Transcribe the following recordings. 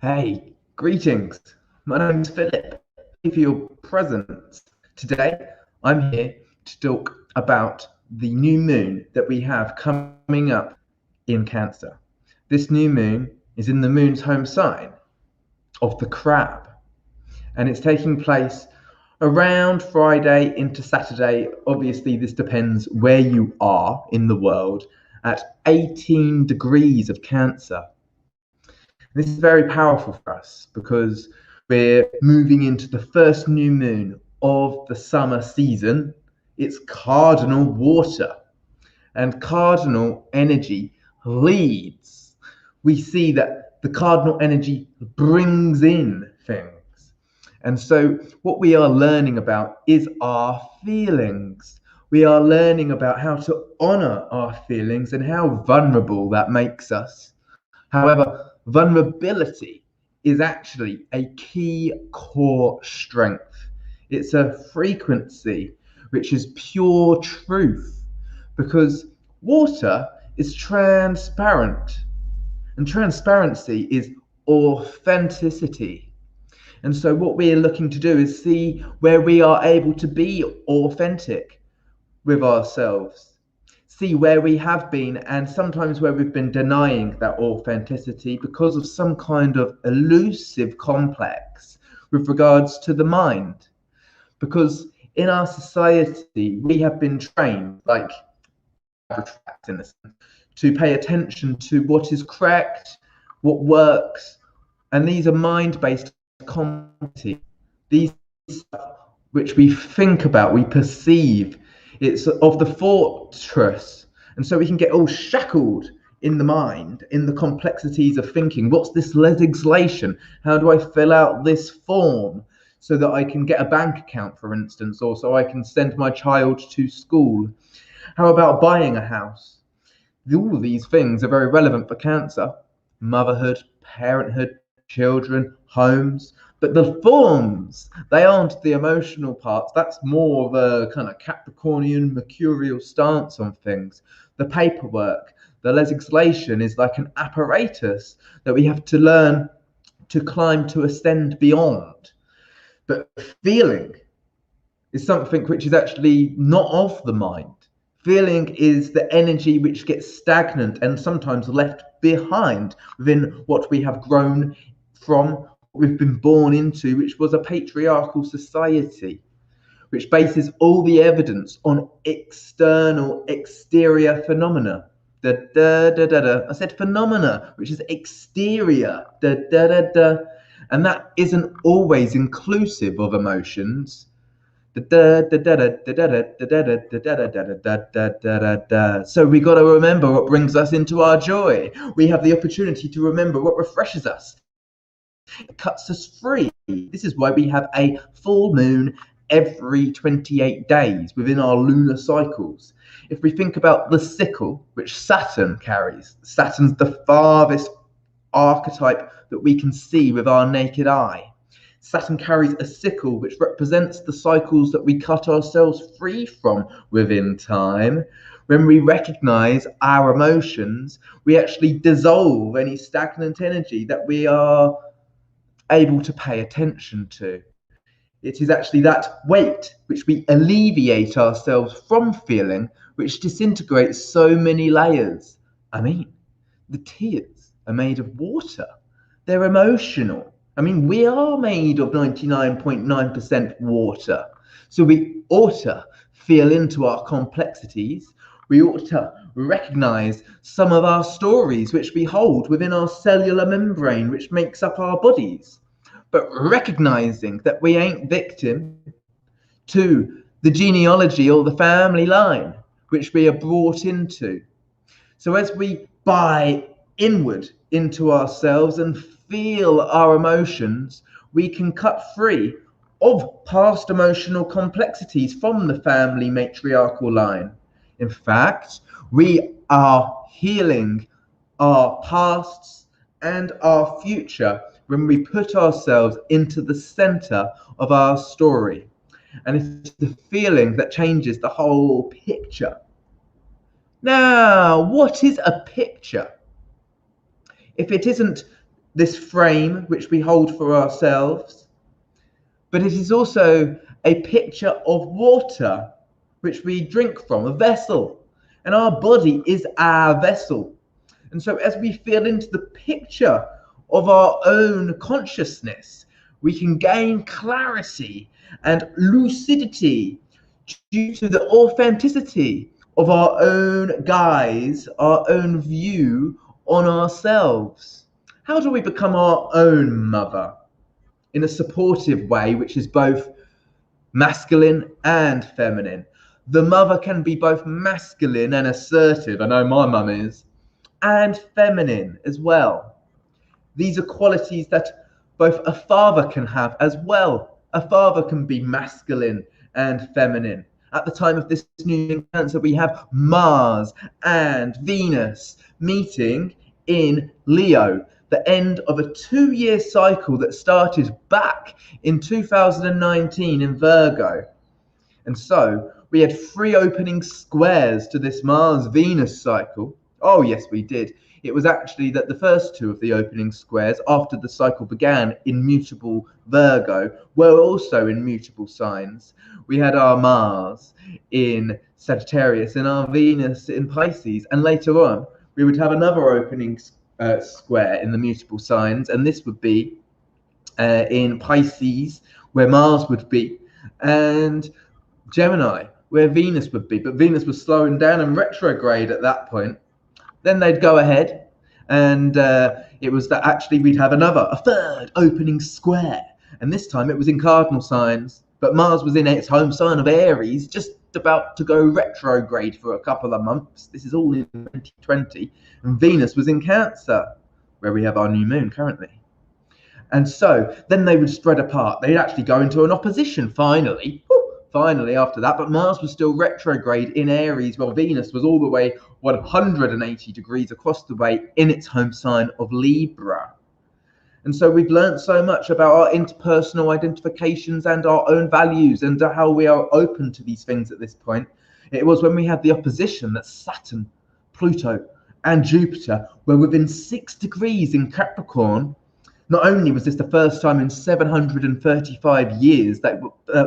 Hey, greetings. My name's Philip. Thank you for your presence. Today, I'm here to talk about the new moon that we have coming up in Cancer. This new moon is in the moon's home sign of the Crab, and it's taking place around Friday into Saturday. Obviously, this depends where you are in the world, at 18 degrees of Cancer. This is very powerful for us because we're moving into the first new moon of the summer season. It's cardinal water, and cardinal energy leads. We see that the cardinal energy brings in things. And so, what we are learning about is our feelings. We are learning about how to honor our feelings and how vulnerable that makes us. However, vulnerability is actually a key core strength. It's a frequency which is pure truth because water is transparent and transparency is authenticity. And so, what we are looking to do is see where we are able to be authentic with ourselves, see where we have been, and sometimes where we've been denying that authenticity because of some kind of elusive complex with regards to the mind. Because in our society, we have been trained, like in a sense, to pay attention to what is correct, what works, and these are mind-based competencies. These which we think about, we perceive. It's of the fortress. And so we can get all shackled in the mind, in the complexities of thinking. What's this legislation? How do I fill out this form so that I can get a bank account, for instance, or so I can send my child to school? How about buying a house? All of these things are very relevant for Cancer. Motherhood, parenthood, children, homes. But the forms, they aren't the emotional parts. That's more of a kind of Capricornian, mercurial stance on things. The paperwork, the legislation is like an apparatus that we have to learn to climb, to ascend beyond. But feeling is something which is actually not of the mind. Feeling is the energy which gets stagnant and sometimes left behind within what we have grown from, we've been born into, which was a patriarchal society, which bases all the evidence on external, exterior phenomena. Da, da, da, da, da. I said phenomena, which is exterior. Da, da, da, da. And that isn't always inclusive of emotions. So we got to remember what brings us into our joy. We have the opportunity to remember what refreshes us. It cuts us free. This is why we have a full moon every 28 days within our lunar cycles. If we think about the sickle, which Saturn carries, Saturn's the farthest archetype that we can see with our naked eye. Saturn carries a sickle which represents the cycles that we cut ourselves free from within time. When we recognize our emotions, we actually dissolve any stagnant energy that we are able to pay attention to. It is actually that weight which we alleviate ourselves from feeling, which disintegrates so many layers. I mean, the tears are made of water. They're emotional. I mean, we are made of 99.9% water. So we ought to feel into our complexities. We ought to recognize some of our stories which we hold within our cellular membrane, which makes up our bodies. But recognizing that we ain't victim to the genealogy or the family line which we are brought into. So as we buy inward into ourselves and feel our emotions, we can cut free of past emotional complexities from the family matriarchal line. In fact, we are healing our pasts and our future when we put ourselves into the center of our story. And it's the feeling that changes the whole picture. Now, what is a picture? If it isn't this frame which we hold for ourselves, but it is also a picture of water which we drink from, a vessel. And our body is our vessel. And so as we feel into the picture of our own consciousness, we can gain clarity and lucidity due to the authenticity of our own guise, our own view on ourselves. How do we become our own mother in a supportive way, which is both masculine and feminine? The mother can be both masculine and assertive, I know my mum is, and feminine as well. These are qualities that both a father can have as well. A father can be masculine and feminine. At the time of this new moon Cancer, we have Mars and Venus meeting in Leo, the end of a 2-year cycle that started back in 2019 in Virgo. And so we had 3 opening squares to this Mars-Venus cycle. Oh, yes, we did. It was actually that the first 2 of the opening squares after the cycle began in mutable Virgo were also in mutable signs. We had our Mars in Sagittarius and our Venus in Pisces, and later on we would have another opening square in the mutable signs, and this would be in Pisces, where Mars would be, and Gemini, where Venus would be. But Venus was slowing down and retrograde at that point. Then they'd go ahead, and it was that actually we'd have a 3rd opening square, and this time it was in cardinal signs, but Mars was in its home sign of Aries, just about to go retrograde for a couple of months. This is all in 2020, and Venus was in Cancer, where we have our new moon currently. And so then they would spread apart. They'd actually go into an opposition finally after that, but Mars was still retrograde in Aries, while Venus was all the way 180 degrees across the way in its home sign of Libra. And so we've learned so much about our interpersonal identifications and our own values and how we are open to these things at this point. It was when we had the opposition that Saturn, Pluto, and Jupiter were within 6 degrees in Capricorn. Not only was this the first time in 735 years that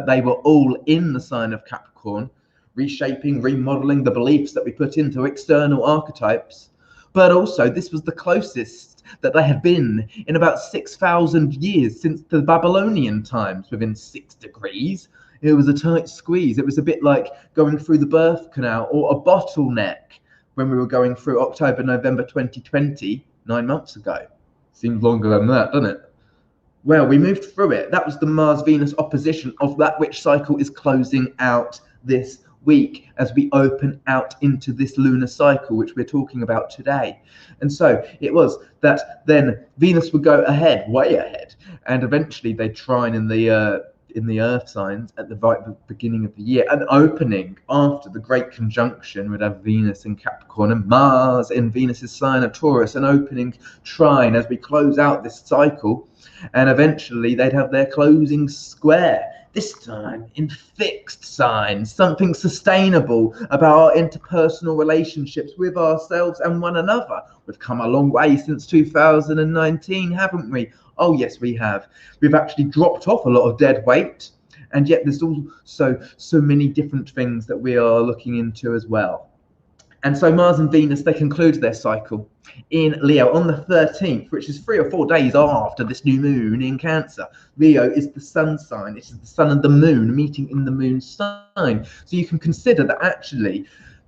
they were all in the sign of Capricorn, reshaping, remodeling the beliefs that we put into external archetypes, but also this was the closest that they had been in about 6,000 years since the Babylonian times, within 6 degrees. It was a tight squeeze. It was a bit like going through the birth canal or a bottleneck when we were going through October, November 2020, 9 months ago. Seems longer than that, doesn't it? Well, we moved through it. That was the Mars-Venus opposition of that which cycle is closing out this week as we open out into this lunar cycle, which we're talking about today. And so it was that then Venus would go ahead, way ahead, and eventually they'd trine in the earth signs at the right beginning of the year, and opening after the great conjunction would have Venus in Capricorn and Mars in Venus's sign of Taurus, an opening trine as we close out this cycle, and eventually they'd have their closing square, this time in fixed signs, something sustainable about our interpersonal relationships with ourselves and one another. We've come a long way since 2019, haven't we? Oh, yes, we have. We've actually dropped off a lot of dead weight, and yet there's also so many different things that we are looking into as well. And so Mars and Venus, they conclude their cycle in Leo on the 13th, which is 3 or 4 days after this new moon in Cancer. Leo is the sun sign. It is the sun and the moon meeting in the moon sign. So you can consider that actually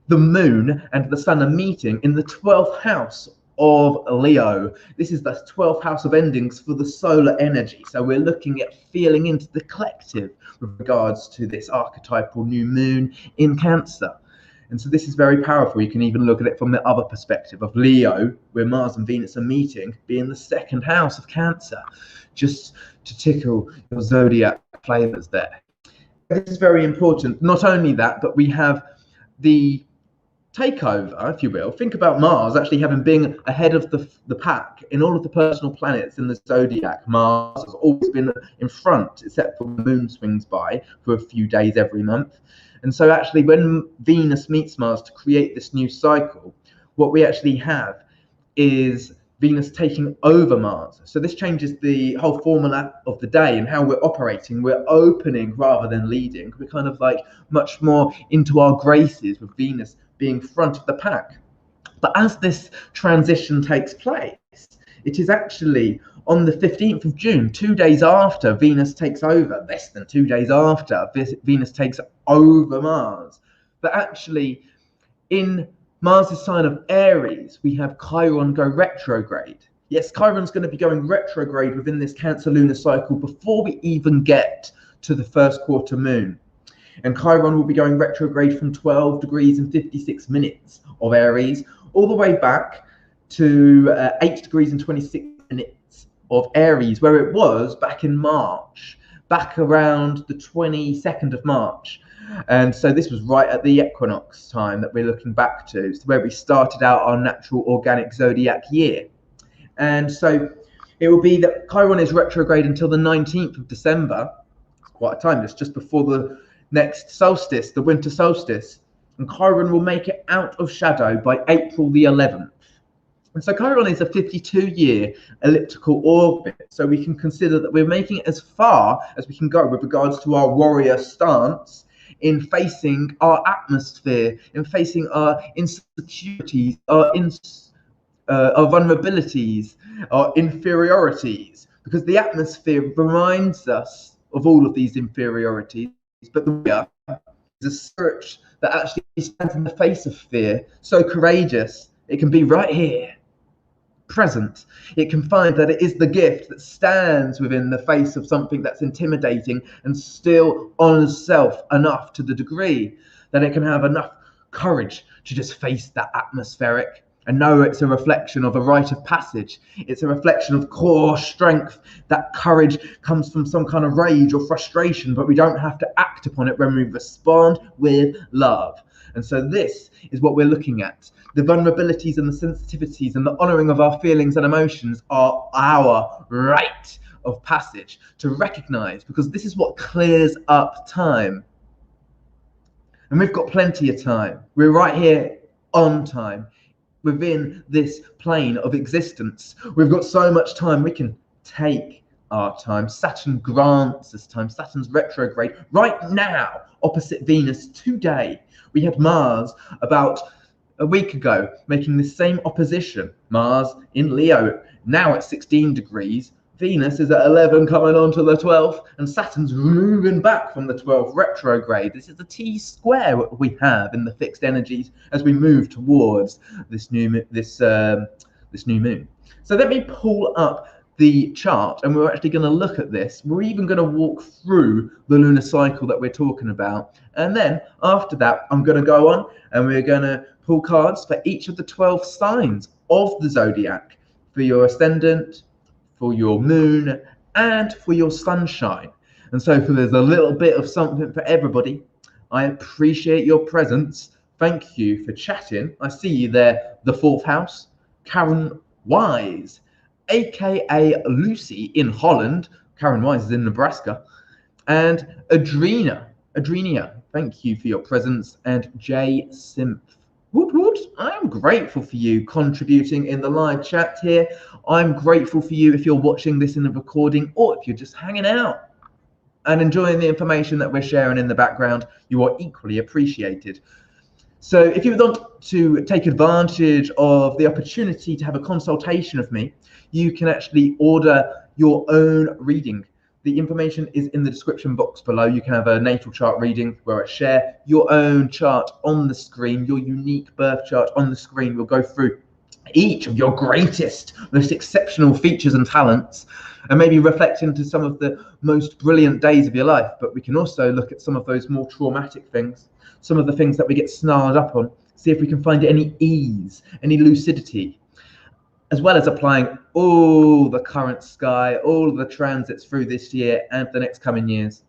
the moon and the sun are meeting in the 12th house of Leo. This is the 12th house of endings for the solar energy. So we're looking at feeling into the collective with regards to this archetypal new moon in Cancer. And so this is very powerful. You can even look at it from the other perspective of Leo, where Mars and Venus are meeting, being the 2nd house of Cancer, just to tickle your zodiac flavors there. This is very important. Not only that, but we have the takeover, if you will. Think about Mars actually having been ahead of the pack in all of the personal planets in the zodiac. Mars has always been in front, except for the moon swings by for a few days every month. And so actually when Venus meets Mars to create this new cycle, what we actually have is Venus taking over Mars. So this changes the whole formula of the day and how we're operating. We're opening rather than leading. We're kind of like much more into our graces with Venus being front of the pack. But as this transition takes place, it is actually on the 15th of June, 2 days after Venus takes over, less than 2 days after Venus takes over Mars. But actually, in Mars' sign of Aries, we have Chiron go retrograde. Yes, Chiron's going to be going retrograde within this Cancer lunar cycle before we even get to the first quarter moon. And Chiron will be going retrograde from 12 degrees and 56 minutes of Aries all the way back to 8 degrees and 26 minutes of Aries, where it was back in March, back around the 22nd of March. And so this was right at the equinox time that we're looking back to, so where we started out our natural organic zodiac year. And so it will be that Chiron is retrograde until the 19th of December. It's quite a time. It's just before the next solstice, the winter solstice. And Chiron will make it out of shadow by April the 11th. And so Chiron is a 52-year elliptical orbit. So we can consider that we're making it as far as we can go with regards to our warrior stance in facing our atmosphere, in facing our insecurities, our vulnerabilities, our inferiorities, because the atmosphere reminds us of all of these inferiorities. But the warrior is a spirit that actually stands in the face of fear, so courageous. It can be right here, present. It can find that it is the gift that stands within the face of something that's intimidating and still honors self enough to the degree that it can have enough courage to just face that atmospheric and know it's a reflection of a rite of passage. It's a reflection of core strength. That courage comes from some kind of rage or frustration, but we don't have to act upon it when we respond with love. And so this is what we're looking at. The vulnerabilities and the sensitivities and the honoring of our feelings and emotions are our rite of passage to recognize, because this is what clears up time. And we've got plenty of time. We're right here on time within this plane of existence. We've got so much time. We can take our time. Saturn grants us time. Saturn's retrograde right now opposite Venus today. We had Mars about a week ago making the same opposition. Mars in Leo, now at 16 degrees. Venus is at 11 coming on to the 12th, and Saturn's moving back from the 12th retrograde. This is the T-square we have in the fixed energies as we move towards this new moon. So let me pull up the chart, and we're actually going to look at this. We're even going to walk through the lunar cycle that we're talking about, and then after that I'm going to go on and we're going to pull cards for each of the 12 signs of the zodiac, for your ascendant, for your moon, and for your sunshine. And so there's a little bit of something for everybody. I appreciate your presence. Thank you for chatting. I see you there, the fourth house. Karen Wise, aka Lucy in Holland. Karen Wise is in Nebraska. And Adrenia, thank you for your presence. And Jay Simph. Woot woot. I'm grateful for you contributing in the live chat here. I'm grateful for you if you're watching this in the recording, or if you're just hanging out and enjoying the information that we're sharing in the background. You are equally appreciated. So if you want to take advantage of the opportunity to have a consultation with me, you can actually order your own reading. The information is in the description box below. You can have a natal chart reading where I share your own chart on the screen, your unique birth chart on the screen. We'll go through each of your greatest, most exceptional features and talents, and maybe reflect into some of the most brilliant days of your life. But we can also look at some of those more traumatic things, some of the things that we get snarled up on, see if we can find any ease, any lucidity, as well as applying all the current sky, all the transits through this year and the next coming years.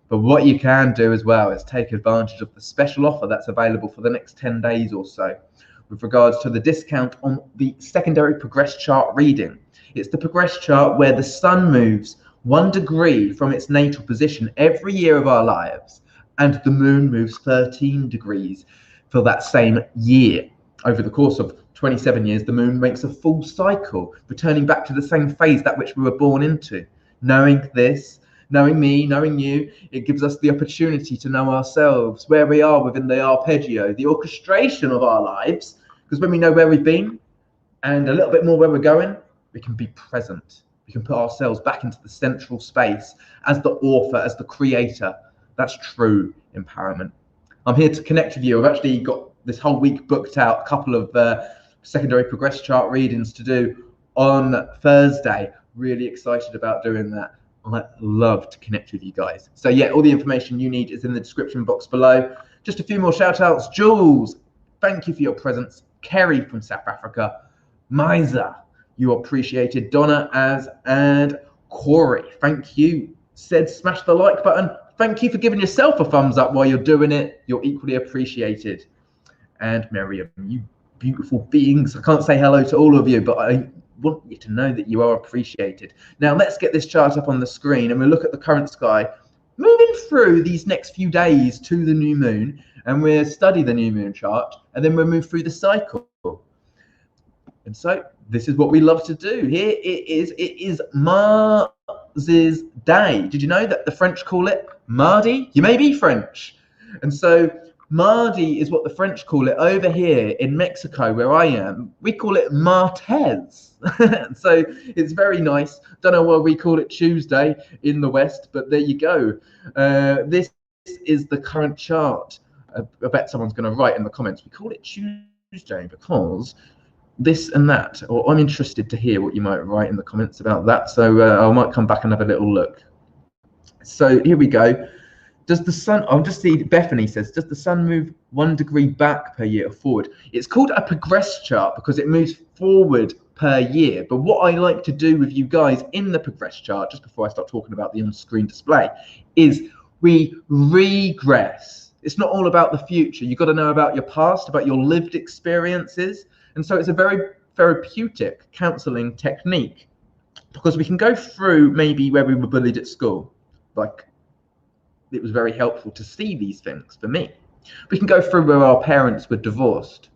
But what you can do as well is take advantage of the special offer that's available for the next 10 days or so with regards to the discount on the secondary progress chart reading. It's the progress chart where the sun moves 1 degree from its natal position every year of our lives, and the moon moves 13 degrees for that same year over the course of 27 years, the moon makes a full cycle, returning back to the same phase that which we were born into. Knowing this, knowing me, knowing you, it gives us the opportunity to know ourselves, where we are within the arpeggio, the orchestration of our lives. Because when we know where we've been and a little bit more where we're going, we can be present. We can put ourselves back into the central space as the author, as the creator. That's true empowerment. I'm here to connect with you. I've actually got this whole week booked out, a couple of secondary progress chart readings to do on Thursday. Really excited about doing that. I love to connect with you guys. So yeah, all the information you need is in the description box below. Just a few more shout outs. Jules, thank you for your presence. Kerry from South Africa. Misa, you appreciated. Donna, and Corey, thank you. Said smash the like button. Thank you for giving yourself a thumbs up while you're doing it. You're equally appreciated. And Miriam, you beautiful beings. I can't say hello to all of you, but I want you to know that you are appreciated. Now let's get this chart up on the screen and we'll look at the current sky, moving through these next few days to the new moon, and we'll study the new moon chart, and then we'll move through the cycle. And so this is what we love to do. Here it is Mars's day. Did you know that the French call it Mardi? You may be French. And so Mardi is what the French call it. Over here in Mexico, where I am, we call it Martes. So it's very nice. Don't know why we call it Tuesday in the West, but there you go. This is the current chart. I bet someone's going to write in the comments, we call it Tuesday because this and that, or I'm interested to hear what you might write in the comments about that. So I might come back and have a little look. So here we go. Does the sun, I'll just see, Bethany says, does the sun move 1 degree back per year or forward? It's called a progress chart because it moves forward per year. But what I like to do with you guys in the progress chart, just before I start talking about the on-screen display, is we regress. It's not all about the future. You've got to know about your past, about your lived experiences. And so it's a very therapeutic counseling technique because we can go through maybe where we were bullied at school. Like, it was very helpful to see these things for me. We can go through where our parents were divorced.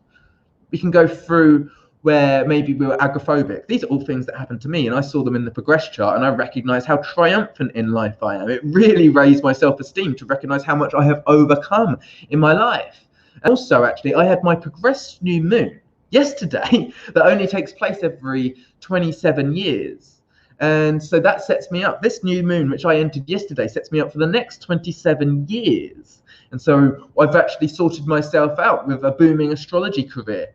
We can go through where maybe we were agoraphobic. These are all things that happened to me, and I saw them in the progress chart, and I recognized how triumphant in life I am. It really raised my self-esteem to recognize how much I have overcome in my life. And also, actually, I had my progress new moon yesterday that only takes place every 27 years. And so that sets me up. This new moon, which I entered yesterday, sets me up for the next 27 years. And so I've actually sorted myself out with a booming astrology career.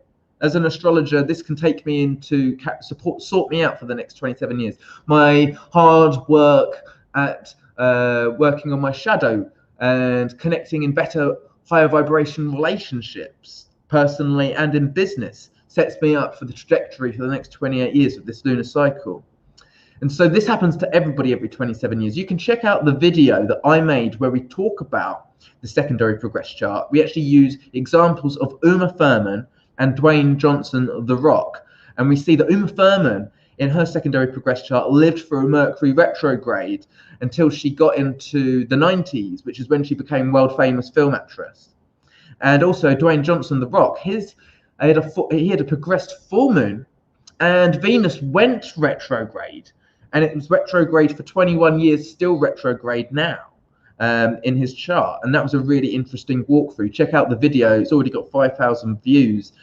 As an astrologer, this can take me into sort me out for the next 27 years. My hard work at working on my shadow and connecting in better, higher vibration relationships, personally and in business, sets me up for the trajectory for the next 28 years of this lunar cycle. And so this happens to everybody every 27 years. You can check out the video that I made where we talk about the secondary progress chart. We actually use examples of Uma Thurman and Dwayne Johnson, The Rock. And we see that Uma Thurman, in her secondary progress chart, lived through Mercury retrograde until she got into the 90s, which is when she became world famous film actress. And also Dwayne Johnson, The Rock, he had a progressed full moon, and Venus went retrograde. And it was retrograde for 21 years, still retrograde now in his chart. And that was a really interesting walkthrough. Check out the video. It's already got 5,000 views.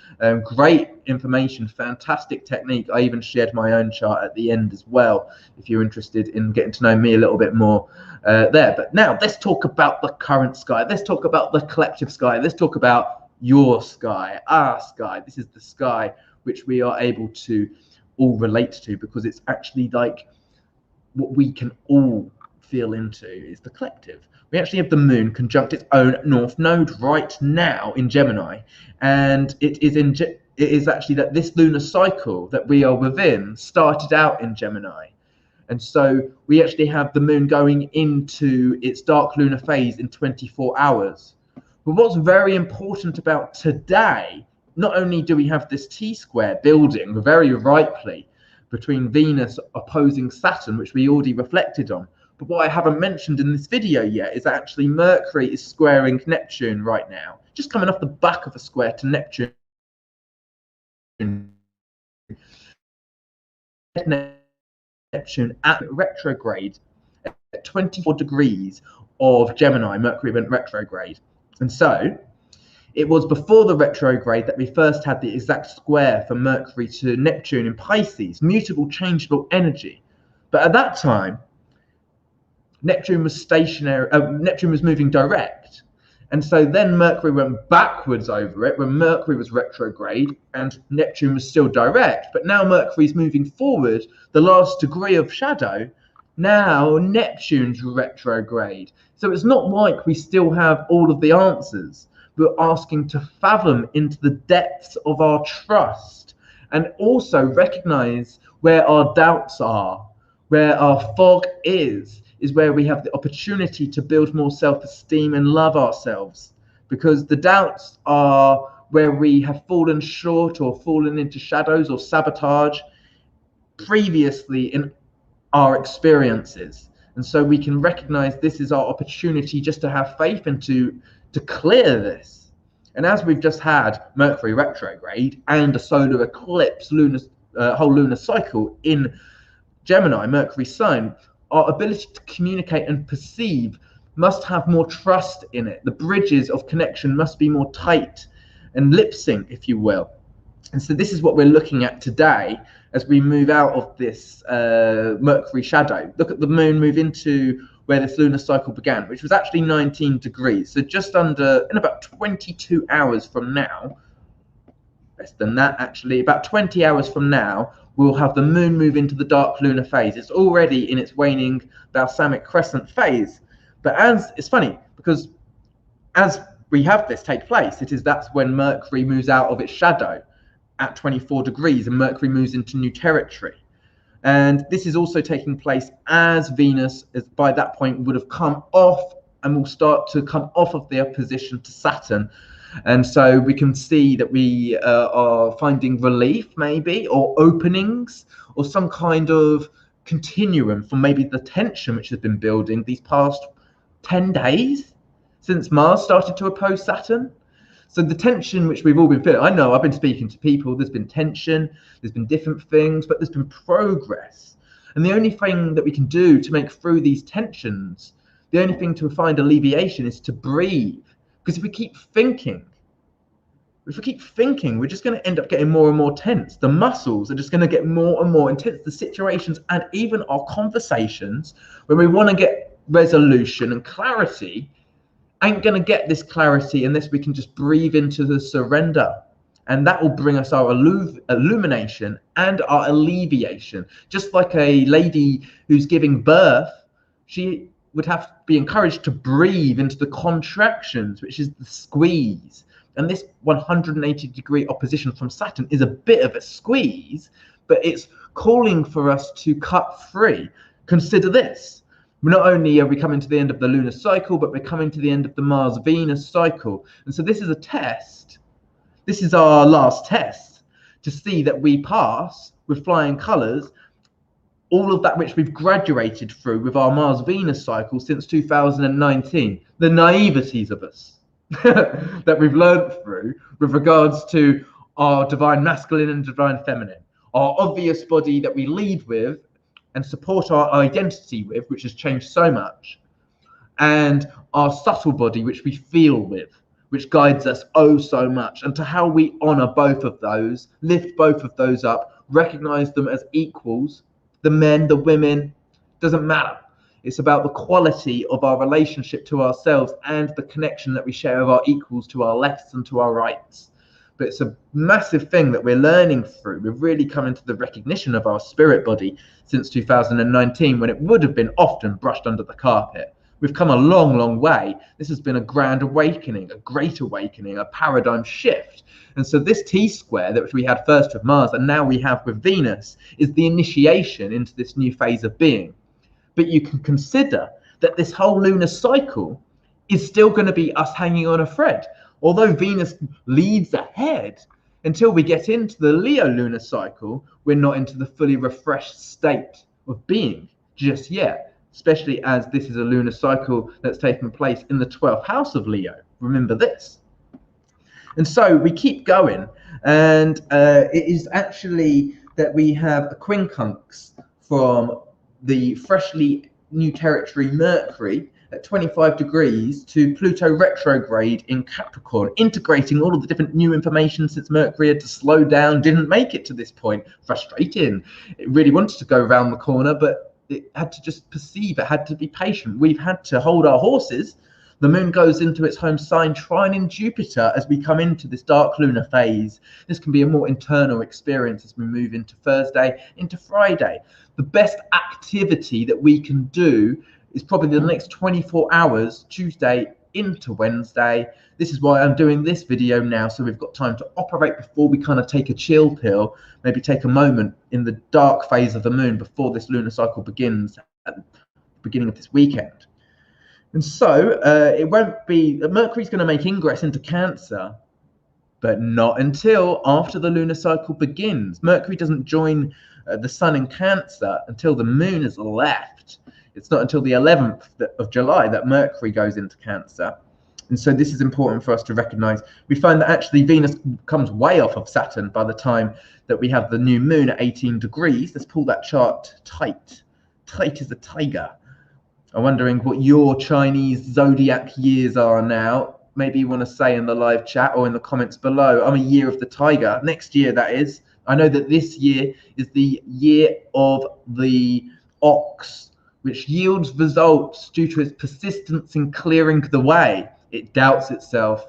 Great information, fantastic technique. I even shared my own chart at the end as well, if you're interested in getting to know me a little bit more there. But now let's talk about the current sky. Let's talk about the collective sky. Let's talk about your sky, our sky. This is the sky which we are able to all relate to, because it's actually like what we can all feel into is the collective. We actually have the moon conjunct its own north node right now in Gemini, and it is actually that this lunar cycle that we are within started out in Gemini. And so we actually have the moon going into its dark lunar phase in 24 hours. But what's very important about today, not only do we have this T-square building very rightly between Venus opposing Saturn, which we already reflected on, but what I haven't mentioned in this video yet is actually Mercury is squaring Neptune right now, just coming off the back of a square to Neptune Neptune at retrograde at 24 degrees of Gemini. Mercury went retrograde. And so it was before the retrograde that we first had the exact square from Mercury to Neptune in Pisces, mutable, changeable energy. But at that time, Neptune was stationary, Neptune was moving direct. And so then Mercury went backwards over it when Mercury was retrograde and Neptune was still direct. But now Mercury's moving forward, the last degree of shadow. Now Neptune's retrograde. So it's not like we still have all of the answers. We're asking to fathom into the depths of our trust and also recognize where our doubts are, where our fog is where we have the opportunity to build more self-esteem and love ourselves, because the doubts are where we have fallen short or fallen into shadows or sabotage previously in our experiences. And so we can recognize this is our opportunity just to have faith and to clear this. And as we've just had Mercury retrograde and a solar eclipse, whole lunar cycle in Gemini, Mercury sign, our ability to communicate and perceive must have more trust in it. The bridges of connection must be more tight and lip sync, if you will. And so this is what we're looking at today as we move out of this Mercury shadow. Look at the moon move into where this lunar cycle began, which was actually 19 degrees. So just under, in about 22 hours from now, less than that actually, about 20 hours from now, we'll have the moon move into the dark lunar phase. It's already in its waning balsamic crescent phase. But as it's funny, because as we have this take place, that's when Mercury moves out of its shadow at 24 degrees and Mercury moves into new territory. And this is also taking place as Venus, by that point, would have come off and will start to come off of their position to Saturn. And so we can see that we are finding relief, maybe, or openings, or some kind of continuum from maybe the tension which has been building these past 10 days since Mars started to oppose Saturn. So the tension which we've all been feeling, I know I've been speaking to people, there's been tension, there's been different things, but there's been progress. And the only thing that we can do to make through these tensions, the only thing to find alleviation is to breathe. Because if we keep thinking, we're just going to end up getting more and more tense. The muscles are just going to get more and more intense. The situations and even our conversations, when we want to get resolution and clarity, ain't going to get this clarity unless we can just breathe into the surrender. And that will bring us our illumination and our alleviation. Just like a lady who's giving birth, she would have to be encouraged to breathe into the contractions, which is the squeeze. And this 180-degree opposition from Saturn is a bit of a squeeze, but it's calling for us to cut free. Consider this. Not only are we coming to the end of the lunar cycle, but we're coming to the end of the Mars-Venus cycle. And so this is a test. This is our last test to see that we pass with flying colors all of that which we've graduated through with our Mars-Venus cycle since 2019, the naiveties of us that we've learned through with regards to our divine masculine and divine feminine, our obvious body that we lead with and support our identity with, which has changed so much, and our subtle body, which we feel with, which guides us oh so much, and to how we honor both of those, lift both of those up, recognize them as equals. The men, the women, doesn't matter. It's about the quality of our relationship to ourselves and the connection that we share with our equals to our lefts and to our rights. But it's a massive thing that we're learning through. We've really come into the recognition of our spirit body since 2019, when it would have been often brushed under the carpet. We've come a long, long way. This has been a grand awakening, a great awakening, a paradigm shift. And so this T-square that we had first with Mars and now we have with Venus is the initiation into this new phase of being. But you can consider that this whole lunar cycle is still going to be us hanging on a thread. Although Venus leads ahead, until we get into the Leo lunar cycle, we're not into the fully refreshed state of being just yet, especially as this is a lunar cycle that's taking place in the 12th house of Leo. Remember this. And so we keep going, and it is actually that we have a quincunx from the freshly new territory Mercury at 25 degrees to Pluto retrograde in Capricorn, integrating all of the different new information since Mercury had to slow down, didn't make it to this point. Frustrating. It really wanted to go around the corner, but it had to just perceive, it had to be patient. We've had to hold our horses. The moon goes into its home sign, trining Jupiter, as we come into this dark lunar phase. This can be a more internal experience as we move into Thursday, into Friday. The best activity that we can do is probably the next 24 hours, Tuesday into Wednesday. This is why I'm doing this video now, so we've got time to operate before we kind of take a chill pill, maybe take a moment in the dark phase of the moon before this lunar cycle begins at the beginning of this weekend. And so it won't be, Mercury's going to make ingress into Cancer, but not until after the lunar cycle begins. Mercury doesn't join the sun in Cancer until the moon has left. It's not until the 11th of July that Mercury goes into Cancer. And so this is important for us to recognize. We find that actually Venus comes way off of Saturn by the time that we have the new moon at 18 degrees. Let's pull that chart tight. Tight as a tiger. I'm wondering what your Chinese zodiac years are now. Maybe you want to say in the live chat or in the comments below. I'm a year of the tiger. Next year, that is. I know that this year is the year of the ox, which yields results due to its persistence in clearing the way. It doubts itself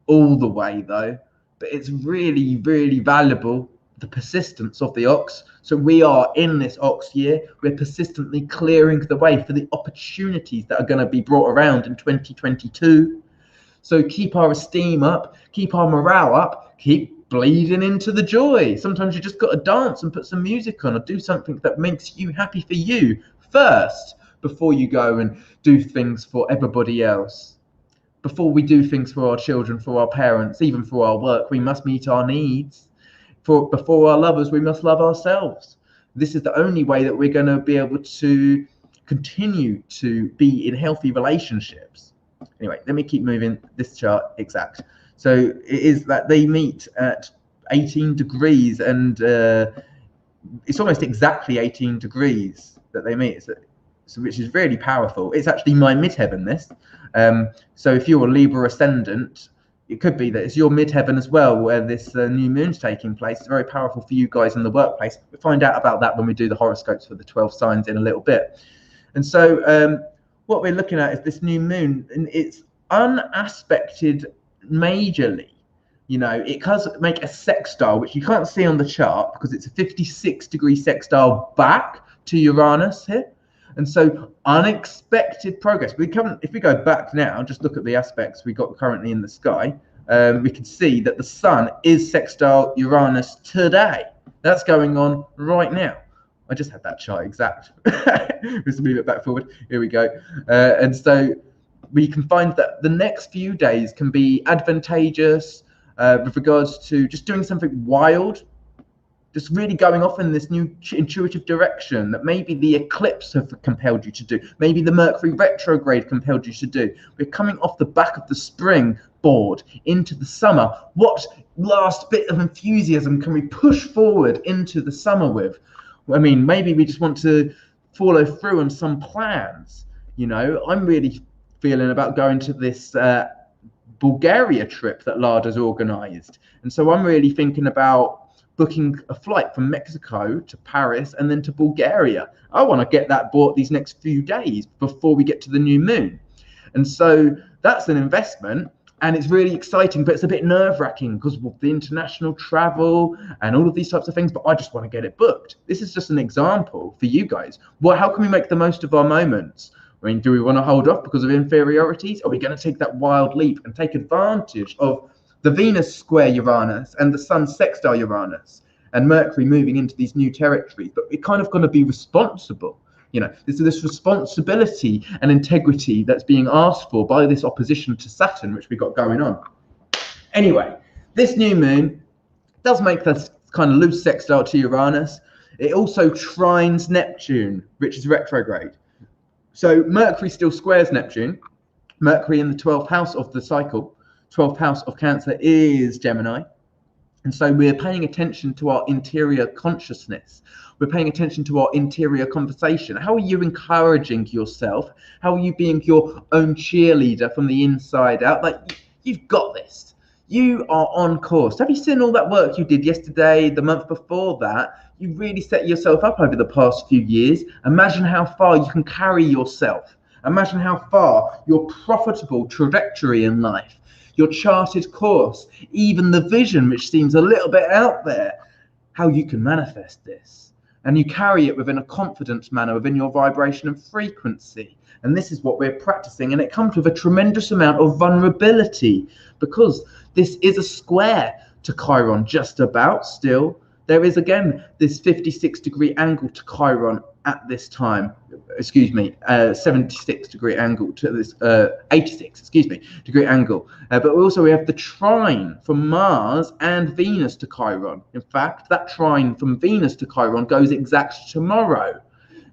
all the way, though. But it's really, really valuable, the persistence of the ox. So we are in this ox year, we're persistently clearing the way for the opportunities that are going to be brought around in 2022. So keep our esteem up, keep our morale up, keep bleeding into the joy. Sometimes you just got to dance and put some music on or do something that makes you happy for you first before you go and do things for everybody else. Before we do things for our children, for our parents, even for our work, we must meet our needs. Before our lovers, we must love ourselves. This is the only way that we're going to be able to continue to be in healthy relationships. Anyway, let me keep moving this chart exact. So it is that they meet at 18 degrees, and it's almost exactly 18 degrees that they meet, so which is really powerful. It's actually my midheaven, this. So if you're a Libra ascendant, it could be that it's your midheaven as well, where this new moon's taking place. It's very powerful for you guys in the workplace. We'll find out about that when we do the horoscopes for the 12 signs in a little bit. And so what we're looking at is this new moon, and it's unaspected majorly. You know, it does make a sextile, which you can't see on the chart because it's a 56-degree sextile back to Uranus here. And so unexpected progress. If we go back now, just look at the aspects we got currently in the sky, we can see that the sun is sextile Uranus today. That's going on right now. I just had that chart exact. Let's move it back forward. Here we go. And so we can find that the next few days can be advantageous with regards to just doing something wild, just really going off in this new intuitive direction that maybe the eclipse have compelled you to do. Maybe the Mercury retrograde compelled you to do. We're coming off the back of the spring board into the summer. What last bit of enthusiasm can we push forward into the summer with? I mean, maybe we just want to follow through on some plans. You know, I'm really feeling about going to this Bulgaria trip that Lada's organized. And so I'm really thinking about booking a flight from Mexico to Paris and then to Bulgaria. I want to get that bought these next few days before we get to the new moon. And so that's an investment, and it's really exciting, but it's a bit nerve-wracking because of the international travel and all of these types of things, but I just want to get it booked. This is just an example for you guys. How can we make the most of our moments? I mean, do we want to hold off because of inferiorities? Are we going to take that wild leap and take advantage of the Venus square Uranus and the Sun sextile Uranus and Mercury moving into these new territories? But we're kind of going to be responsible. You know, this responsibility and integrity that's being asked for by this opposition to Saturn, which we got going on. Anyway, this new moon does make this kind of loose sextile to Uranus. It also trines Neptune, which is retrograde. So Mercury still squares Neptune. Mercury in the 12th house of the cycle 12th house of Cancer is Gemini. And so we're paying attention to our interior consciousness. We're paying attention to our interior conversation. How are you encouraging yourself? How are you being your own cheerleader from the inside out? Like, you've got this. You are on course. Have you seen all that work you did yesterday, the month before that? You really set yourself up over the past few years. Imagine how far you can carry yourself. Imagine how far your profitable trajectory in life, your charted course, even the vision, which seems a little bit out there, how you can manifest this. And you carry it within a confident manner, within your vibration and frequency. And this is what we're practicing. And it comes with a tremendous amount of vulnerability, because this is a square to Chiron, just about still. There is, again, this 56-degree angle to Chiron at this time. 76-degree angle to this 86-degree angle. But also we have the trine from Mars and Venus to Chiron. In fact, that trine from Venus to Chiron goes exact tomorrow.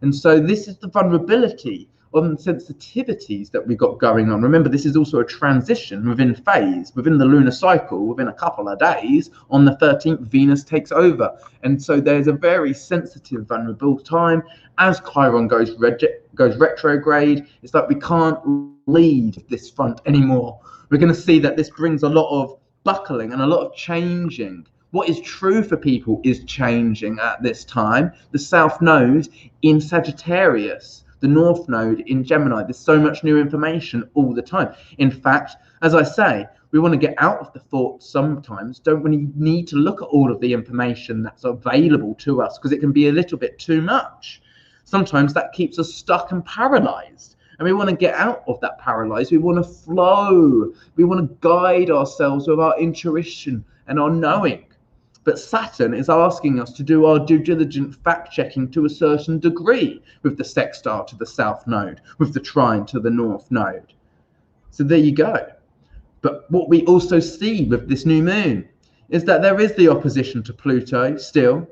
And so this is the vulnerability on sensitivities that we got going on. Remember, this is also a transition within phase, within the lunar cycle. Within a couple of days, on the 13th, Venus takes over. And so there's a very sensitive, vulnerable time. As Chiron goes retrograde, it's like we can't lead this front anymore. We're going to see that this brings a lot of buckling and a lot of changing. What is true for people is changing at this time. The South Node in Sagittarius, the North Node in Gemini. There's so much new information all the time. In fact, as I say, we want to get out of the thoughts sometimes. Don't really need to look at all of the information that's available to us, because it can be a little bit too much. Sometimes that keeps us stuck and paralyzed. And we want to get out of that paralyzed. We want to flow. We want to guide ourselves with our intuition and our knowing. But Saturn is asking us to do our due diligent fact-checking to a certain degree, with the sextile to the South Node, with the trine to the North Node. So there you go. But what we also see with this new moon is that there is the opposition to Pluto still.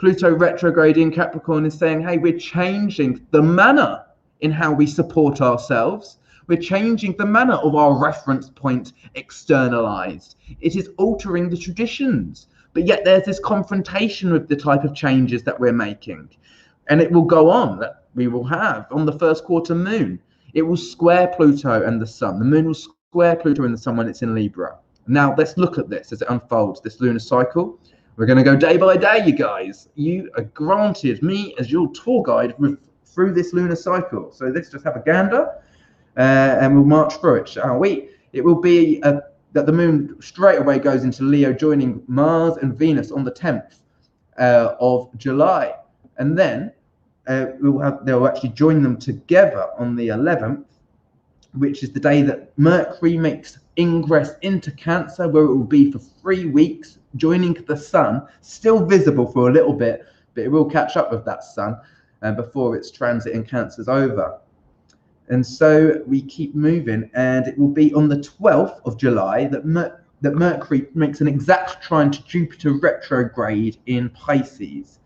Pluto retrograde in Capricorn is saying, hey, we're changing the manner in how we support ourselves. We're changing the manner of our reference point externalized. It is altering the traditions. But yet there's this confrontation with the type of changes that we're making. And it will go on, that we will have on the first quarter moon. It will square Pluto and the Sun. The moon will square Pluto and the Sun when it's in Libra. Now let's look at this as it unfolds, this lunar cycle. We're going to go day by day, you guys. You are granted me as your tour guide through this lunar cycle. So let's just have a gander and we'll march through it, shall we? It will be that the moon straight away goes into Leo, joining Mars and Venus on the 10th of July. And then they'll actually join them together on the 11th, which is the day that Mercury makes ingress into Cancer, where it will be for 3 weeks, joining the Sun, still visible for a little bit, but it will catch up with that Sun before its transit in Cancer is over. And so we keep moving, and it will be on the 12th of July that Mercury makes an exact trine to Jupiter retrograde in Pisces.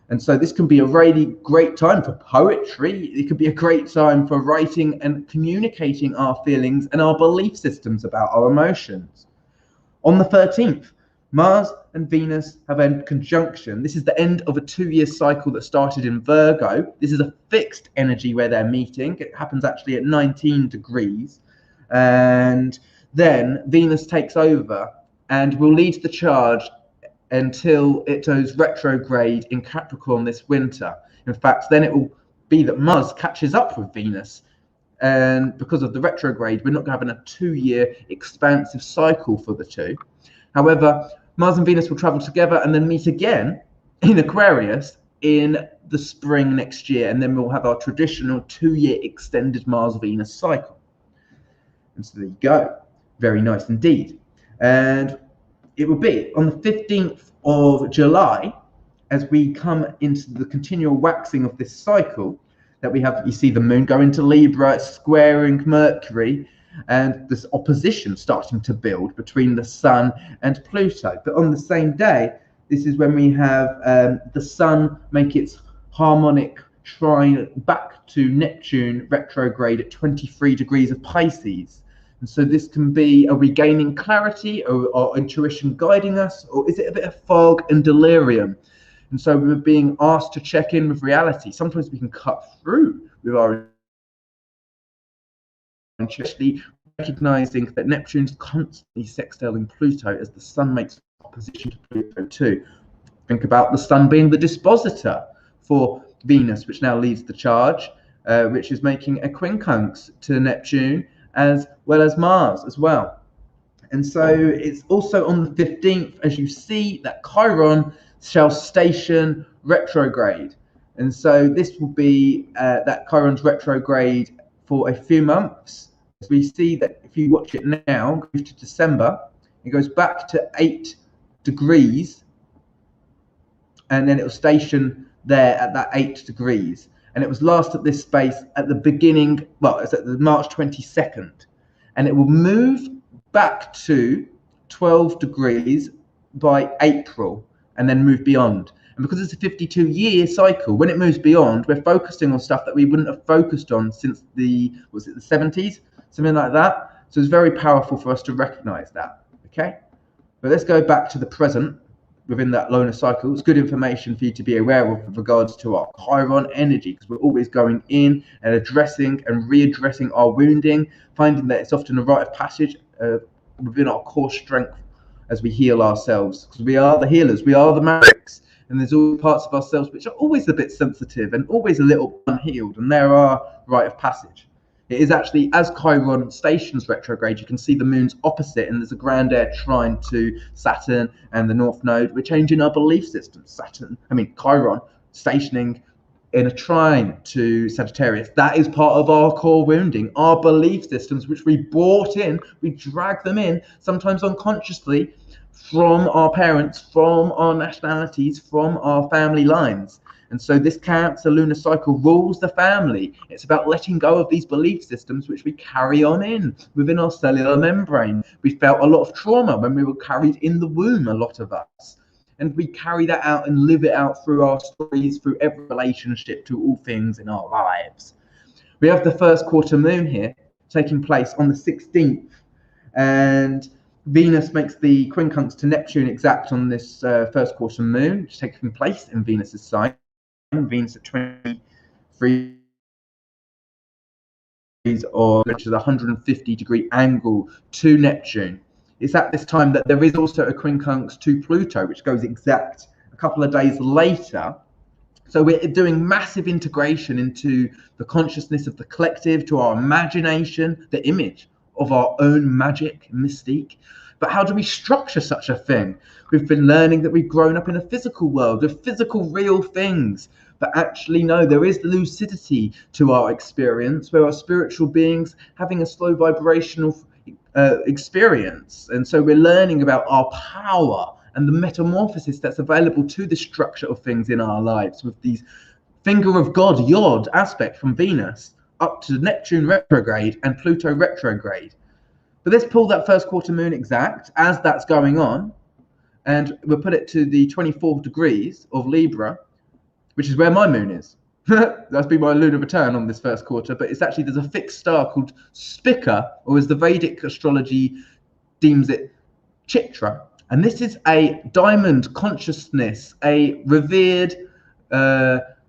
And so this can be a really great time for poetry. It could be a great time for writing and communicating our feelings and our belief systems about our emotions. On the 13th, Mars and Venus have a conjunction. This is the end of a 2-year cycle that started in Virgo. This is a fixed energy where they're meeting. It happens actually at 19 degrees. And then Venus takes over and will lead the charge until it goes retrograde in Capricorn this winter. In fact, then it will be that Mars catches up with Venus. And because of the retrograde, we're not having a 2-year expansive cycle for the two. However, Mars and Venus will travel together and then meet again in Aquarius in the spring next year. And then we'll have our traditional 2-year extended Mars-Venus cycle. And so there you go. Very nice indeed. And it will be on the 15th of July, as we come into the continual waxing of this cycle, that we have, you see the moon go into Libra, squaring Mercury, and this opposition starting to build between the Sun and Pluto. But on the same day, this is when we have the Sun make its harmonic trine back to Neptune retrograde at 23 degrees of Pisces. And so this can be, are we gaining clarity, or our intuition guiding us, or is it a bit of fog and delirium? And so we're being asked to check in with reality. Sometimes we can cut through with our intuition, especially recognizing that Neptune's constantly sextiling Pluto as the Sun makes opposition to Pluto too. Think about the Sun being the dispositor for Venus, which now leads the charge, which is making a quincunx to Neptune, as well as Mars as well. And so it's also on the 15th, as you see, that Chiron shall station retrograde. And so this will be that Chiron's retrograde for a few months. As we see that if you watch it now, goes to December, it goes back to 8 degrees, and then it will station there at that 8 degrees. And it was last at this space at the beginning, well, it's at the March 22nd. And it will move back to 12 degrees by April and then move beyond. And because it's a 52-year cycle, when it moves beyond, we're focusing on stuff that we wouldn't have focused on since the 70s, something like that. So it's very powerful for us to recognize that, okay? But let's go back to the present within that lunar cycle. It's good information for you to be aware of with regards to our Chiron energy, because we're always going in and addressing and readdressing our wounding, finding that it's often a rite of passage within our core strength as we heal ourselves, because we are the healers, we are the magics, and there's all parts of ourselves which are always a bit sensitive and always a little unhealed, and there are rite of passage. It is actually, as Chiron stations retrograde, you can see the moon's opposite, and there's a grand air trine to Saturn and the North Node. We're changing our belief system. Chiron stationing in a trine to Sagittarius. That is part of our core wounding, our belief systems, which we brought in, we drag them in, sometimes unconsciously, from our parents, from our nationalities, from our family lines. And so this Cancer lunar cycle rules the family. It's about letting go of these belief systems which we carry on in within our cellular membrane. We felt a lot of trauma when we were carried in the womb, a lot of us. And we carry that out and live it out through our stories, through every relationship, to all things in our lives. We have the first quarter moon here taking place on the 16th. And Venus makes the quincunx to Neptune exact on this first quarter moon, which is taking place in Venus's sign. Venus at 23 or which is a 150-degree angle to Neptune. It's at this time that there is also a quincunx to Pluto, which goes exact a couple of days later. So we're doing massive integration into the consciousness of the collective, to our imagination, the image of our own magic, mystique. But how do we structure such a thing? We've been learning that we've grown up in a physical world with physical, real things. But actually, no, there is lucidity to our experience, where our spiritual beings having a slow vibrational experience. And so we're learning about our power and the metamorphosis that's available to the structure of things in our lives, with these finger of God, Yod aspect from Venus up to Neptune retrograde and Pluto retrograde. But let's pull that first quarter moon exact as that's going on, and we'll put it to the 24 degrees of Libra, which is where my moon is. That's been my lunar return on this first quarter, but it's actually, there's a fixed star called Spica, or as the Vedic astrology deems it, Chitra. And this is a diamond consciousness, a revered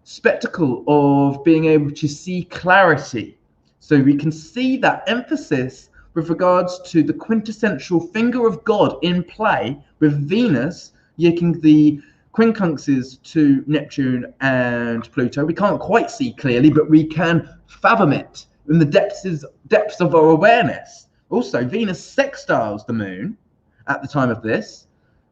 spectacle of being able to see clarity. So we can see that emphasis with regards to the quintessential finger of God in play, with Venus making the quincunxes to Neptune and Pluto. We can't quite see clearly, but we can fathom it in the depths of our awareness. Also, Venus sextiles the moon at the time of this.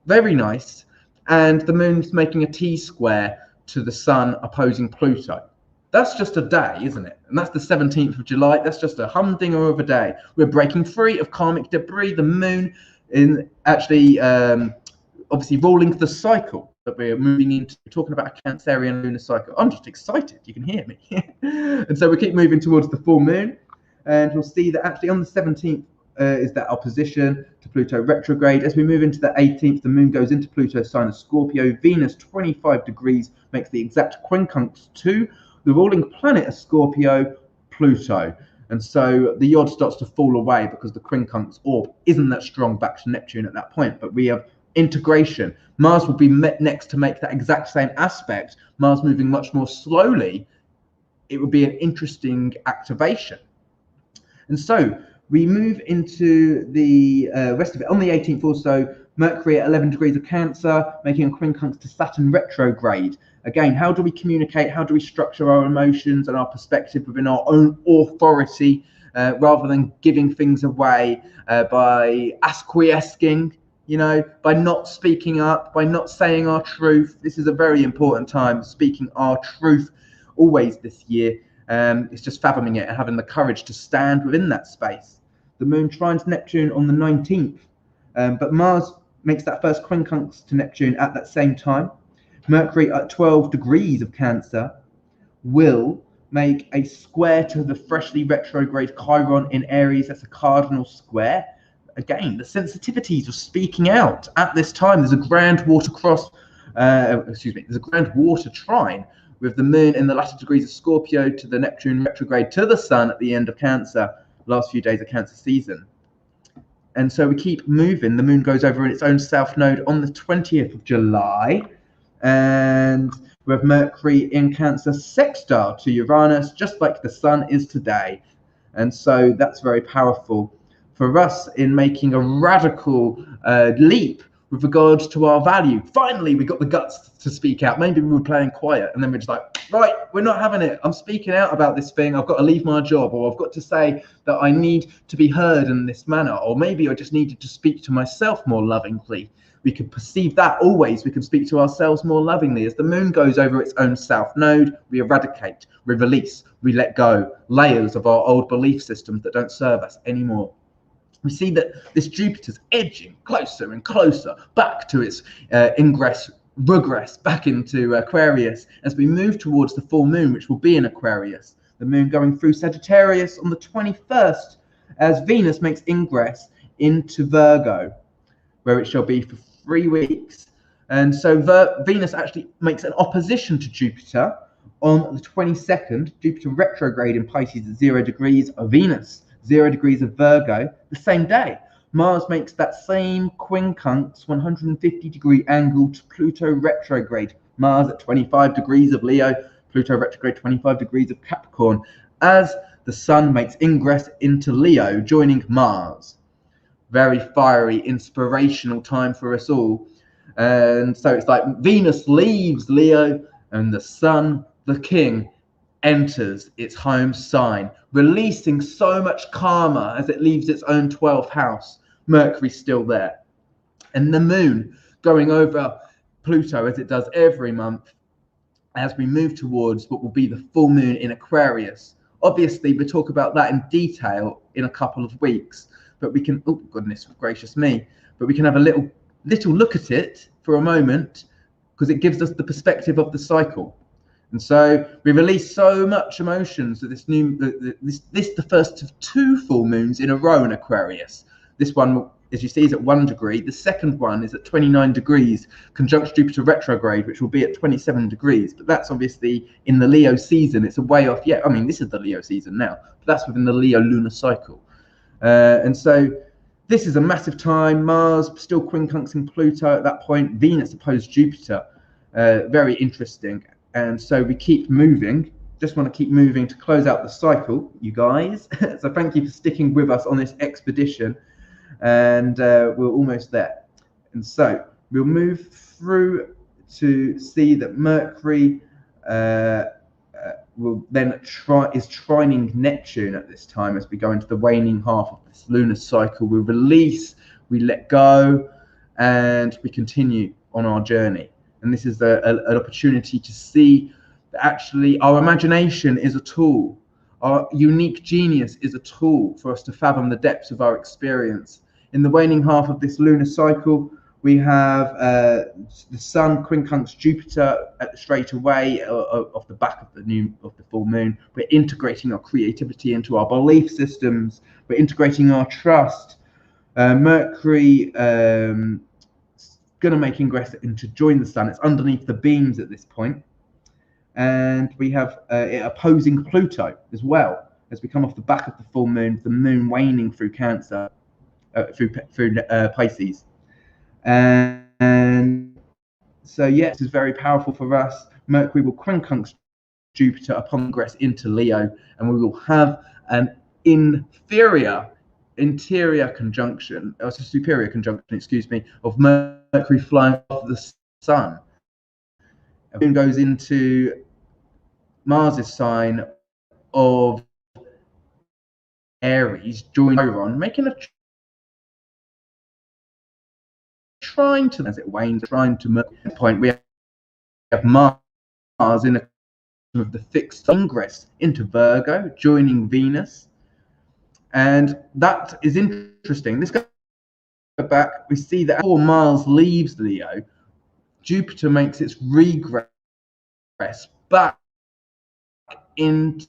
Very nice. And the moon's making a T-square to the sun opposing Pluto. That's just a day, isn't it? And that's the 17th of July. That's just a humdinger of a day. We're breaking free of karmic debris. The moon in actually obviously ruling the cycle that we're moving into, talking about a Cancerian lunar cycle. I'm just excited. You can hear me. And so we keep moving towards the full moon. And we'll see that actually on the 17th is that opposition to Pluto retrograde. As we move into the 18th, the moon goes into Pluto's sign of Scorpio. Venus, 25 degrees, makes the exact quincunx to the ruling planet of Scorpio, Pluto. And so the yod starts to fall away because the quincunx orb isn't that strong back to Neptune at that point. But we have integration. Mars will be met next to make that exact same aspect. Mars moving much more slowly. It would be an interesting activation. And so we move into the rest of it. On the 18th also, Mercury at 11 degrees of Cancer, making a quincunx to Saturn retrograde. Again, how do we communicate? How do we structure our emotions and our perspective within our own authority, rather than giving things away by acquiescing, by not speaking up, by not saying our truth? This is a very important time, speaking our truth always this year. It's just fathoming it and having the courage to stand within that space. The moon trines Neptune on the 19th, but Mars makes that first quincunx to Neptune at that same time. Mercury at 12 degrees of Cancer will make a square to the freshly retrograde Chiron in Aries. That's a cardinal square. Again, the sensitivities of speaking out at this time. There's a grand water there's a grand water trine with the moon in the latter degrees of Scorpio to the Neptune retrograde to the sun at the end of Cancer, last few days of Cancer season. And so we keep moving. The moon goes over in its own south node on the 20th of July. And we have Mercury in Cancer sextile to Uranus, just like the sun is today. And so that's very powerful for us in making a radical leap with regards to our value. Finally, we got the guts to speak out. Maybe we were playing quiet, and then we're just like, right, we're not having it. I'm speaking out about this thing. I've got to leave my job, or I've got to say that I need to be heard in this manner, or maybe I just needed to speak to myself more lovingly. We can perceive that always. We can speak to ourselves more lovingly. As the moon goes over its own south node, we eradicate, we release, we let go layers of our old belief systems that don't serve us anymore. We see that this Jupiter's edging closer and closer back to its regress back into Aquarius as we move towards the full moon, which will be in Aquarius. The moon going through Sagittarius on the 21st as Venus makes ingress into Virgo, where it shall be for 3 weeks. And so Venus actually makes an opposition to Jupiter on the 22nd. Jupiter retrograde in Pisces at 0 degrees of Venus, 0 degrees of Virgo, the same day. Mars makes that same quincunx 150-degree angle to Pluto retrograde. Mars at 25 degrees of Leo, Pluto retrograde 25 degrees of Capricorn, as the Sun makes ingress into Leo, joining Mars. Very fiery, inspirational time for us all. And so it's like Venus leaves Leo and the Sun, the King, enters its home sign, releasing so much karma as it leaves its own 12th house. Mercury's still there. And the moon going over Pluto as it does every month as we move towards what will be the full moon in Aquarius. Obviously, we'll talk about that in detail in a couple of weeks, but we can, oh goodness gracious me, but we can have a little look at it for a moment because it gives us the perspective of the cycle. And so we release so much emotions that this the first of 2 full moons in a row in Aquarius. This one, as you see, is at 1 degree. The second one is at 29 degrees, conjunct Jupiter retrograde, which will be at 27 degrees. But that's obviously in the Leo season. It's a way off yet. I mean, this is the Leo season now, but that's within the Leo lunar cycle. And so this is a massive time. Mars still quincunxing Pluto at that point. Venus opposed Jupiter. Very interesting. And so we keep moving. Just want to keep moving to close out the cycle, you guys. So thank you for sticking with us on this expedition. And we're almost there. And so we'll move through to see that Mercury will then is trining Neptune at this time as we go into the waning half of this lunar cycle. We release, we let go, and we continue on our journey. And this is an opportunity to see that actually our imagination is a tool. Our unique genius is a tool for us to fathom the depths of our experience. In the waning half of this lunar cycle, we have the Sun quincunx Jupiter straight away off the back of the full moon. We're integrating our creativity into our belief systems. We're integrating our trust. Mercury going to make ingress to join the Sun. It's underneath the beams at this point. And we have it opposing Pluto as well. as we come off the back of the moon waning through Cancer, through Pisces. And so, yes, this is very powerful for us. Mercury will quincunx Jupiter upon ingress into Leo, and we will have an superior conjunction, of Mercury flying off the Sun. And moon goes into Mars's sign of Aries, joining Chiron, making a trine to, as it wanes, trine to Mercury. At this point, we have Mars in a of the fixed ingress into Virgo, joining Venus, and that is interesting. This goes back. We see that before Mars leaves Leo, Jupiter makes its regress back into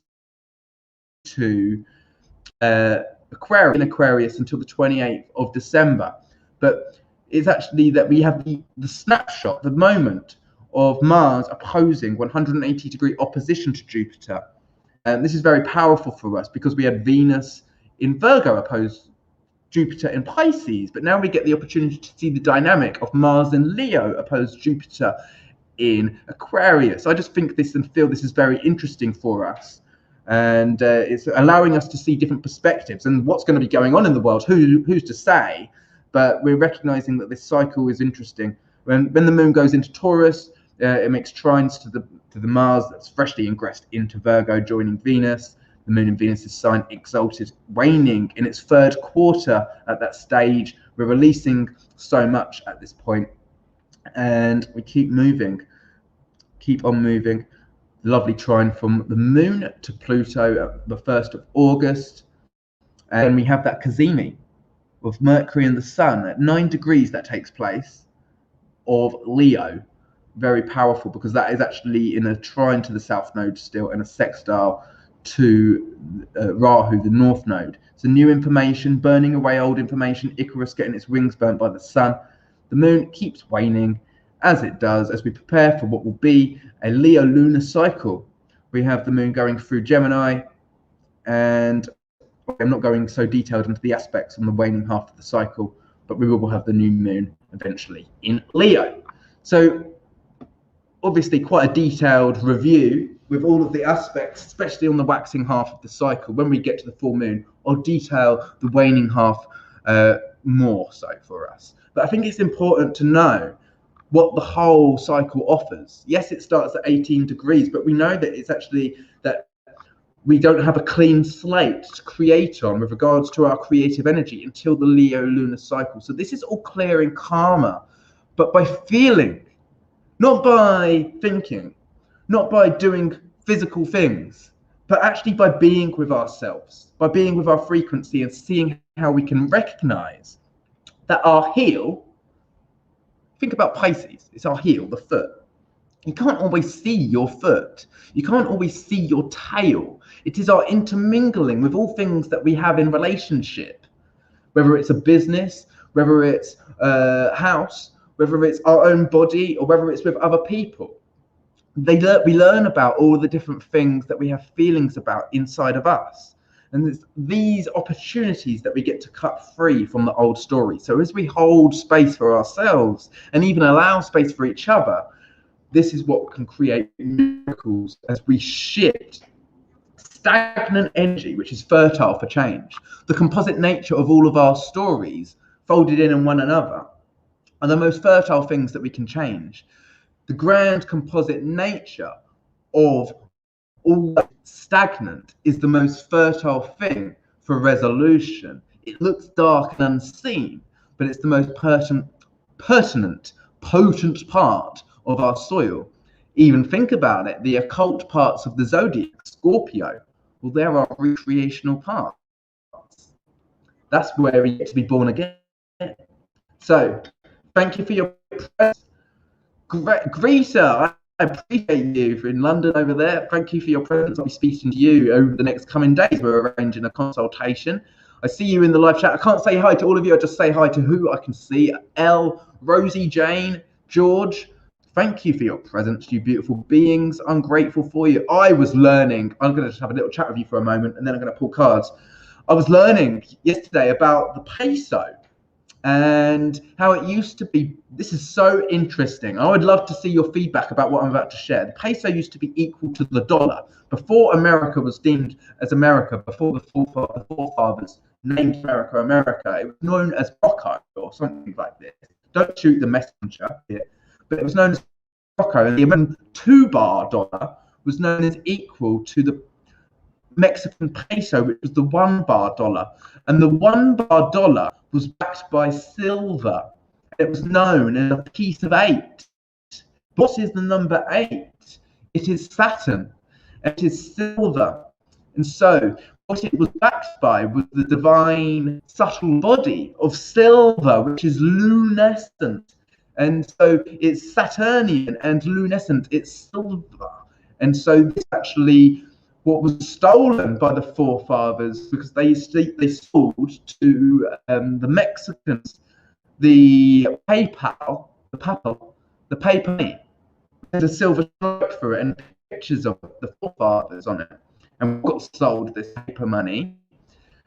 Aquarius until the 28th of December. But it's actually that we have the snapshot, the moment of Mars opposing 180-degree opposition to Jupiter. And this is very powerful for us because we had Venus in Virgo oppose Jupiter in Pisces, but now we get the opportunity to see the dynamic of Mars and Leo oppose Jupiter in Aquarius. I just think this and feel this is very interesting for us. And it's allowing us to see different perspectives and what's going to be going on in the world. Who's to say? But we're recognizing that this cycle is interesting. When the moon goes into Taurus, it makes trines to the Mars that's freshly ingressed into Virgo, joining Venus. The moon in Venus's sign exalted, waning in its third quarter at that stage. We're releasing so much at this point, and we keep on moving. Lovely trine from the moon to Pluto at the 1st of August. And we have that cazimi of Mercury and the Sun at 9 degrees that takes place of Leo. Very powerful because that is actually in a trine to the South Node still and a sextile to Rahu, the North Node. So new information, burning away old information, Icarus getting its wings burnt by the Sun. The moon keeps waning, as it does, as we prepare for what will be a Leo lunar cycle. We have the moon going through Gemini, and I'm not going so detailed into the aspects on the waning half of the cycle, but we will have the new moon eventually in Leo. So obviously quite a detailed review with all of the aspects, especially on the waxing half of the cycle. When we get to the full moon, I'll detail the waning half more so for us. But I think it's important to know what the whole cycle offers. Yes, it starts at 18 degrees, but we know that it's actually that we don't have a clean slate to create on with regards to our creative energy until the Leo lunar cycle. So this is all clearing karma, but by feeling, not by thinking, not by doing physical things, but actually by being with ourselves, by being with our frequency and seeing how we can recognize that our heel, think about Pisces, it's our heel, the foot. You can't always see your foot. You can't always see your tail. It is our intermingling with all things that we have in relationship, whether it's a business, whether it's a house, whether it's our own body, or whether it's with other people. We learn about all the different things that we have feelings about inside of us. And it's these opportunities that we get to cut free from the old story. So as we hold space for ourselves and even allow space for each other, this is what can create miracles as we shift stagnant energy, which is fertile for change. The composite nature of all of our stories folded in one another are the most fertile things that we can change. The grand composite nature of all stagnant is the most fertile thing for resolution. It looks dark and unseen, but it's the most potent part of our soil. Even think about it, the occult parts of the Zodiac, Scorpio, well, there are recreational parts. That's where we get to be born again. So, thank you for your presence. Greta, I appreciate you in London over there. Thank you for your presence. I'll be speaking to you over the next coming days. We're arranging a consultation. I see you in the live chat. I can't say hi to all of you. I just say hi to who I can see. Elle, Rosie, Jane, George. Thank you for your presence, you beautiful beings. I'm grateful for you. I was learning. I'm going to just have a little chat with you for a moment, and then I'm going to pull cards. I was learning yesterday about the peso and how it used to be. This is so interesting. I would love to see your feedback about what I'm about to share. The peso used to be equal to the dollar before America was deemed as America, before the forefathers named America America. It was known as Rocco or something like this. Don't shoot the messenger here. But it was known as Rocco, and the American $2 dollar was known as equal to the Mexican peso, which was the $1 dollar. And the $1 dollar was backed by silver. It was known as a piece of 8. What is the number 8? It is Saturn. It is silver. And so what it was backed by was the divine subtle body of silver, which is lunescent. And so it's Saturnian and lunescent, it's silver. And so this actually what was stolen by the forefathers, because they sold to the Mexicans the paper money. There's a silver stripe for it and pictures of the forefathers on it. And we got sold this paper money.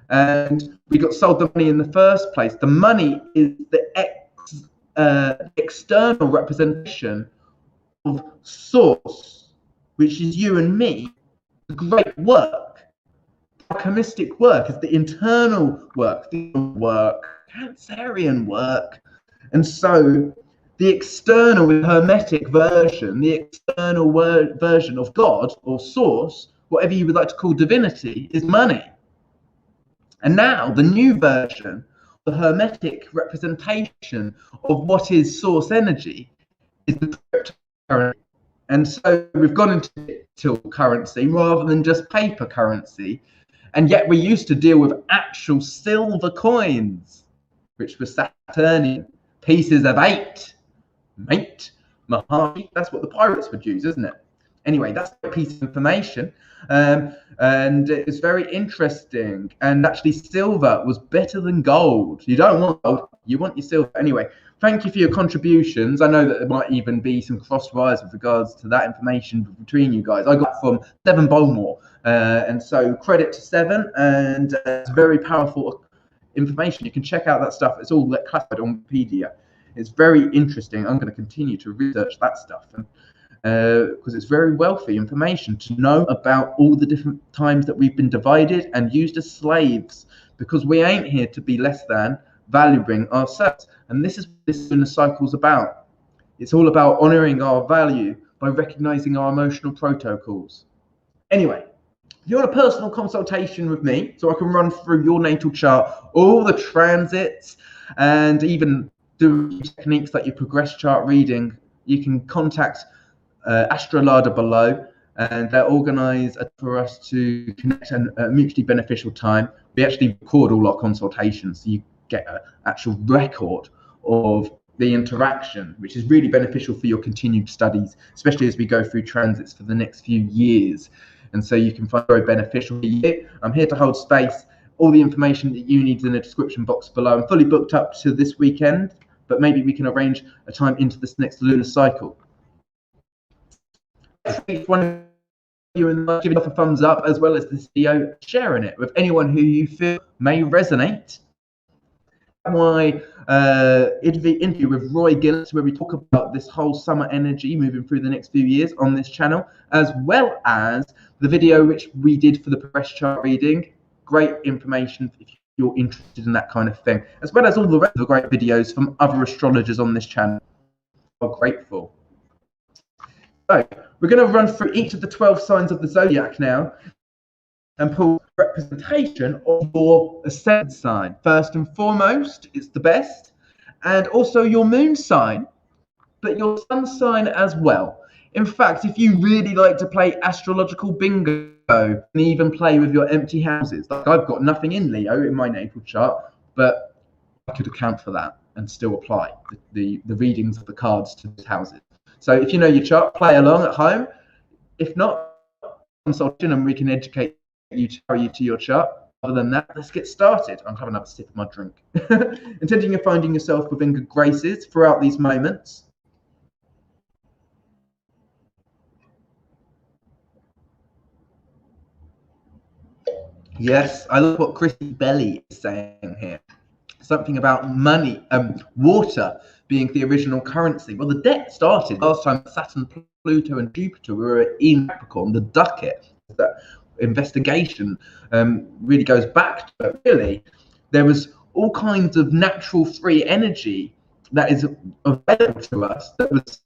And we got sold the money in the first place. The money is the external representation of source, which is you and me. The great work, alchemistic work, is the internal work, Cancerian work. And so the external hermetic version, the external version of God or source, whatever you would like to call divinity, is money. And now the new version, the hermetic representation of what is source energy, is the cryptocurrency. And so we've gone into digital currency rather than just paper currency. And yet we used to deal with actual silver coins, which were Saturnian, pieces of 8. Mate, Mahari, that's what the pirates would use, isn't it? Anyway, that's a piece of information. And it's very interesting. And actually, silver was better than gold. You don't want gold, you want your silver. Anyway, thank you for your contributions. I know that there might even be some cross wires with regards to that information between you guys. I got from Seven Bowmore. And so credit to Seven. And it's very powerful information. You can check out that stuff. It's all classified on Wikipedia. It's very interesting. I'm going to continue to research that stuff. And because it's very wealthy information to know about all the different times that we've been divided and used as slaves, because we ain't here to be less than, valuing ourselves. And this is what this Lunar Cycle's about. It's all about honoring our value by recognizing our emotional protocols. Anyway, if you want a personal consultation with me, so I can run through your natal chart, all the transits, and even do techniques like your progress chart reading, you can contact Astrology below, and they're organised for us to connect at a mutually beneficial time. We actually record all our consultations, so you get an actual record of the interaction, which is really beneficial for your continued studies, especially as we go through transits for the next few years. And so you can find it very beneficial. I'm here to hold space. All the information that you need is in the description box below. I'm fully booked up to this weekend, but maybe we can arrange a time into this next lunar cycle. Each one of you and giving off a thumbs up, as well as this video, sharing it with anyone who you feel may resonate. My interview with Roy Gillis, where we talk about this whole summer energy moving through the next few years on this channel, as well as the video which we did for the progress chart reading. Great information if you're interested in that kind of thing, as well as all the rest of the great videos from other astrologers on this channel. I'm grateful. So we're going to run through each of the 12 signs of the Zodiac now and pull representation of your ascendant sign. First and foremost, it's the best, and also your moon sign, but your sun sign as well. In fact, if you really like to play astrological bingo and even play with your empty houses, like I've got nothing in Leo in my natal chart, but I could account for that and still apply the readings of the cards to those houses. So if you know your chart, play along at home. If not, consultation and we can educate you to carry you to your chart. Other than that, let's get started. I'm having another sip of my drink. Intending you're finding yourself within good graces throughout these moments. Yes, I love what Chrissy Belly is saying here. Something about money, water being the original currency. Well, the debt started last time Saturn, Pluto, and Jupiter were in Capricorn. The ducat, that investigation, really goes back to it. Really, there was all kinds of natural free energy that is available to us that was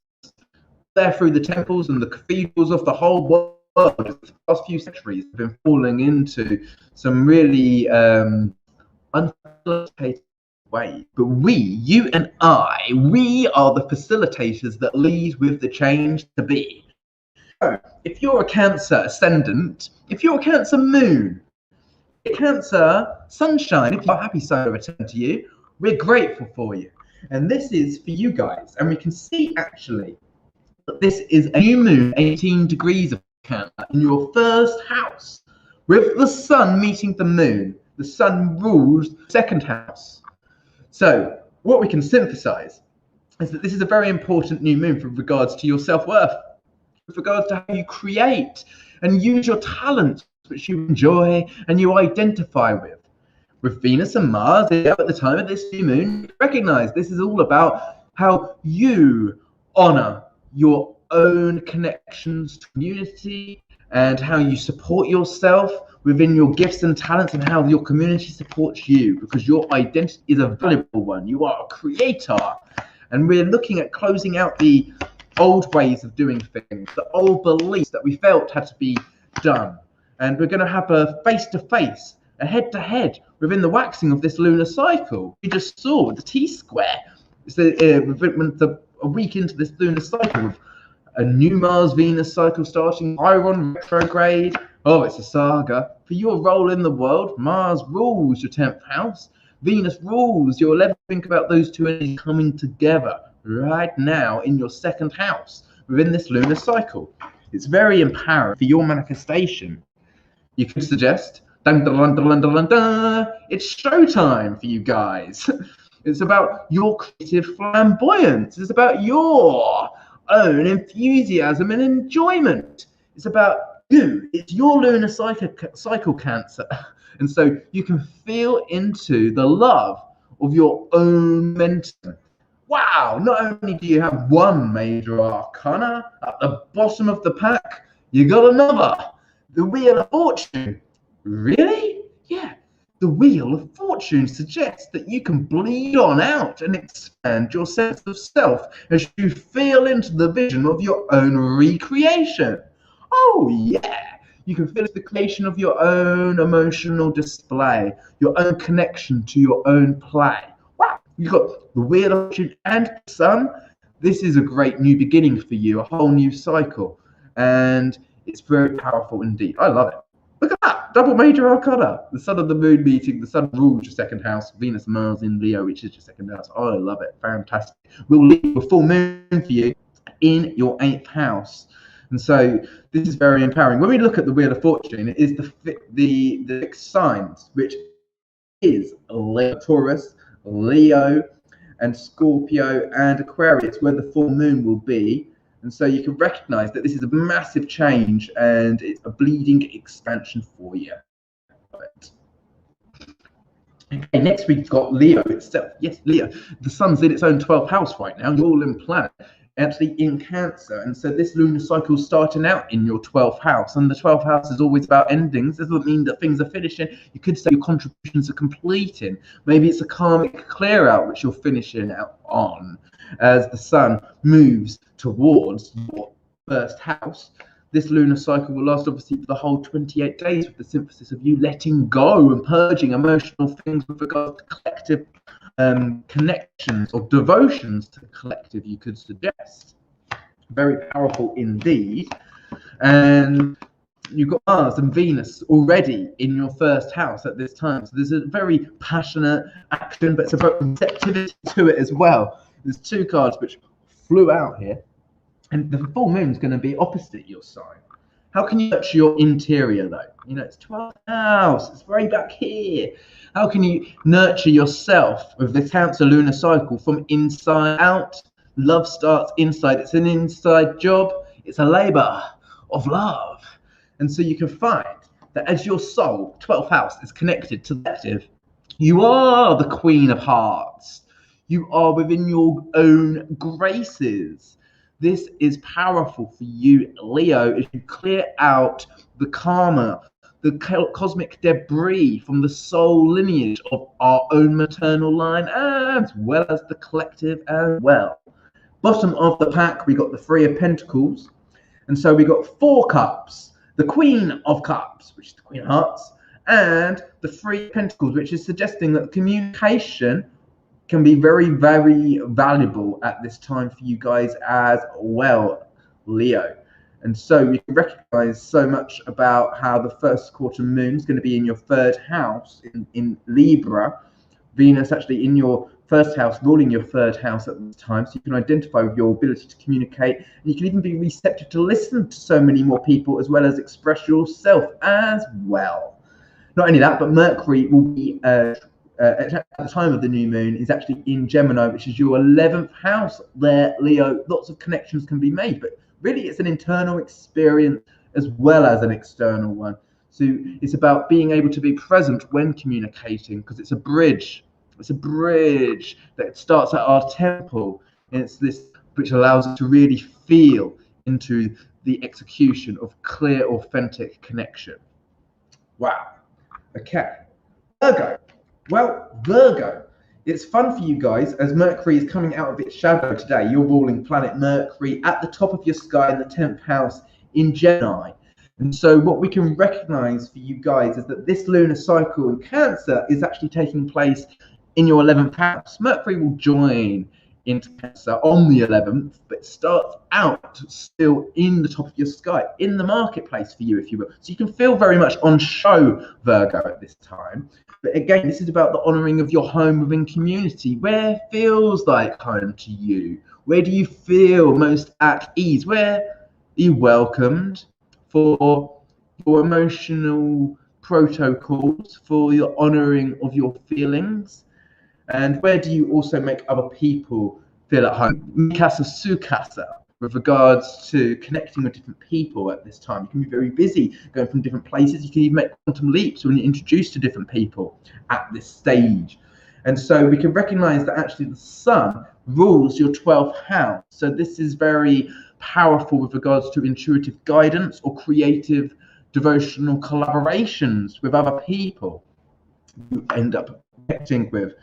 there through the temples and the cathedrals of the whole world. The past few centuries have been falling into some really unfacilitated way. But we, you and I, we are the facilitators that lead with the change to be. So, if you're a Cancer ascendant, if you're a Cancer moon, a Cancer sunshine, if you're happy solar return to you, we're grateful for you. And this is for you guys. And we can see actually that this is a new moon, 18 degrees of Cancer, in your first house, with the sun meeting the moon. The sun rules the second house. So what we can synthesize is that this is a very important new moon with regards to your self-worth, with regards to how you create and use your talents, which you enjoy and you identify with. With Venus and Mars at the time of this new moon, recognize this is all about how you honor your own connections to community and how you support yourself within your gifts and talents and how your community supports you, because your identity is a valuable one. You are a creator. And we're looking at closing out the old ways of doing things, the old beliefs that we felt had to be done. And we're going to have a face-to-face, a head-to-head within the waxing of this lunar cycle. We just saw the T-square. It's a week into this lunar cycle with a new Mars-Venus cycle starting, Chiron retrograde. Oh, it's a saga. For your role in the world, Mars rules your 10th house. Venus rules your 11th. Think about those two energies coming together right now in your second house within this lunar cycle. It's very empowering for your manifestation. You could suggest, dun, dun, dun, dun, dun, dun, it's showtime for you guys. It's about your creative flamboyance. It's about your own enthusiasm and enjoyment. It's about you. It's your lunar cycle Cancer. And so you can feel into the love of your own momentum. Wow, not only do you have one major arcana at the bottom of the pack, you got another. The Wheel of Fortune. Really? Yeah. The Wheel of Fortune suggests that you can bleed on out and expand your sense of self as you feel into the vision of your own recreation. Oh, yeah. You can feel into the creation of your own emotional display, your own connection to your own play. Wow. You've got the Wheel of Fortune and the Sun. This is a great new beginning for you, a whole new cycle. And it's very powerful indeed. I love it. Look at that, double major arcana. The sun and the moon meeting. The sun rules your second house. Venus, Mars in Leo, which is your second house. Oh, I love it. Fantastic. We'll leave a full moon for you in your 8th house. And so this is very empowering. When we look at the Wheel of Fortune, it is the fixed signs, which is Leo, Taurus, Leo, and Scorpio, and Aquarius, where the full moon will be. And so you can recognize that this is a massive change and it's a bleeding expansion for you. Okay, next we've got Leo itself. Yes, Leo. The sun's in its own 12th house right now. You're all in planet, actually in Cancer. And so this lunar cycle is starting out in your 12th house. And the 12th house is always about endings. This doesn't mean that things are finishing. You could say your contributions are completing. Maybe it's a karmic clear out which you're finishing out on as the sun moves towards your first house. This lunar cycle will last obviously for the whole 28 days with the synthesis of you letting go and purging emotional things with regards to collective connections or devotions to the collective, you could suggest. Very powerful indeed. And you've got Mars and Venus already in your first house at this time. So there's a very passionate action, but it's about receptivity to it as well. There's two cards which flew out here. And the full moon is going to be opposite your sign. How can you nurture your interior, though? You know, it's 12th house. It's very back here. How can you nurture yourself with the Cancer lunar cycle from inside out? Love starts inside. It's an inside job. It's a labor of love. And so you can find that as your soul, 12th house, is connected to the collective, you are the Queen of Hearts. You are within your own graces. This is powerful for you, Leo, as you clear out the karma, the cosmic debris from the soul lineage of our own maternal line, as well as the collective as well. Bottom of the pack, we got the Three of Pentacles. And so we got 4 cups, the Queen of Cups, which is the Queen of Hearts, and the Three of Pentacles, which is suggesting that communication can be very, very valuable at this time for you guys as well, Leo. And so we can recognize so much about how the first quarter moon is going to be in your 3rd house in Libra. Venus actually in your 1st house, ruling your 3rd house at this time. So you can identify with your ability to communicate. And you can even be receptive to listen to so many more people, as well as express yourself as well. Not only that, but Mercury will be at the time of the new moon is actually in Gemini, which is your 11th house there, Leo. Lots of connections can be made, but really it's an internal experience as well as an external one. So it's about being able to be present when communicating, because it's a bridge. It's a bridge that starts at our temple, and it's this which allows us to really feel into the execution of clear, authentic connection. Wow. Okay. Virgo. Well, Virgo, it's fun for you guys as Mercury is coming out of its shadow today. Your ruling planet Mercury at the top of your sky in the 10th house in Gemini. And so what we can recognize for you guys is that this lunar cycle in Cancer is actually taking place in your 11th house. Mercury will join into Cancer on the 11th, but starts out still in the top of your sky, in the marketplace for you, if you will. So you can feel very much on show, Virgo, at this time. But again, this is about the honoring of your home within community. Where feels like home to you? Where do you feel most at ease? Where are you welcomed for emotional protocols, for your honoring of your feelings? And where do you also make other people feel at home? Mikasa Sukasa, with regards to connecting with different people at this time. You can be very busy going from different places. You can even make quantum leaps when you're introduced to different people at this stage. And so we can recognize that actually the sun rules your 12th house. So this is very powerful with regards to intuitive guidance or creative devotional collaborations with other people you end up connecting with.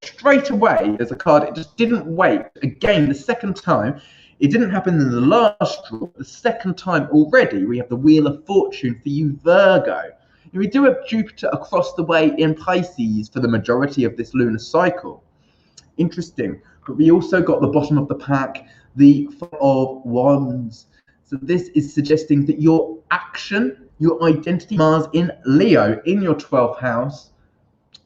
Straight away, there's a card, it just didn't wait. Again, the second time, it didn't happen in the last draw. The second time already, we have the Wheel of Fortune for you, Virgo. And we do have Jupiter across the way in Pisces for the majority of this lunar cycle. Interesting. But we also got the bottom of the pack, the Four of Wands. So this is suggesting that your action, your identity, Mars in Leo in your 12th house,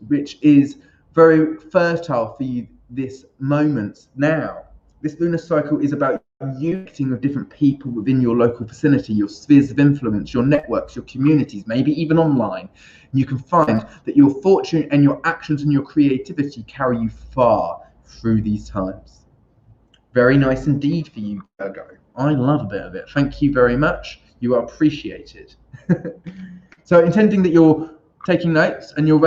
which is very fertile for you this moment now. This lunar cycle is about you connecting with different people within your local vicinity, your spheres of influence, your networks, your communities, maybe even online. And you can find that your fortune and your actions and your creativity carry you far through these times. Very nice indeed for you, Virgo. I love a bit of it. Thank you very much. You are appreciated. So intending that you're taking notes and you're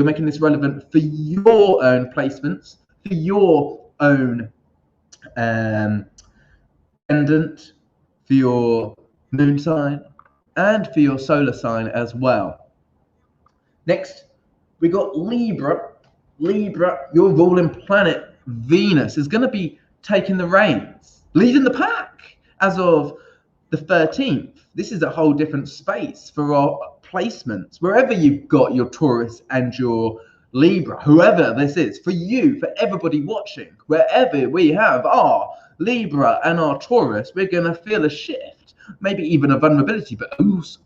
making this relevant for your own placements, for your own pendant, for your moon sign, and for your solar sign as well. Next, we got Libra. Libra, your ruling planet Venus is going to be taking the reins, leading the pack as of the 13th. This is a whole different space for our placements. Wherever you've got your Taurus and your Libra, whoever this is, for you, for everybody watching, wherever we have our Libra and our Taurus, we're going to feel a shift, maybe even a vulnerability, but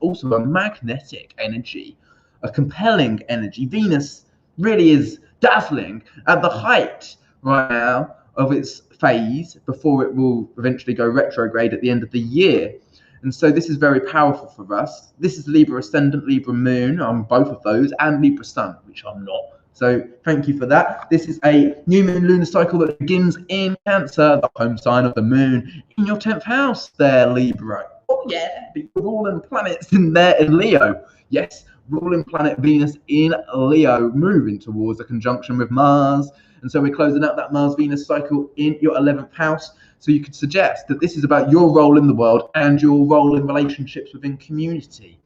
also a magnetic energy, a compelling energy. Venus really is dazzling at the height right now of its phase before it will eventually go retrograde at the end of the year. And so this is very powerful for us. This is Libra Ascendant, Libra Moon. I'm both of those, and Libra Sun, which I'm not. So thank you for that. This is a new moon lunar cycle that begins in Cancer, the home sign of the moon, in your 10th house there, Libra. Oh yeah, but you're all in planets in there in Leo. Yes, ruling planet Venus in Leo, moving towards a conjunction with Mars. And so we're closing out that Mars-Venus cycle in your 11th house. So you could suggest that this is about your role in the world and your role in relationships within community.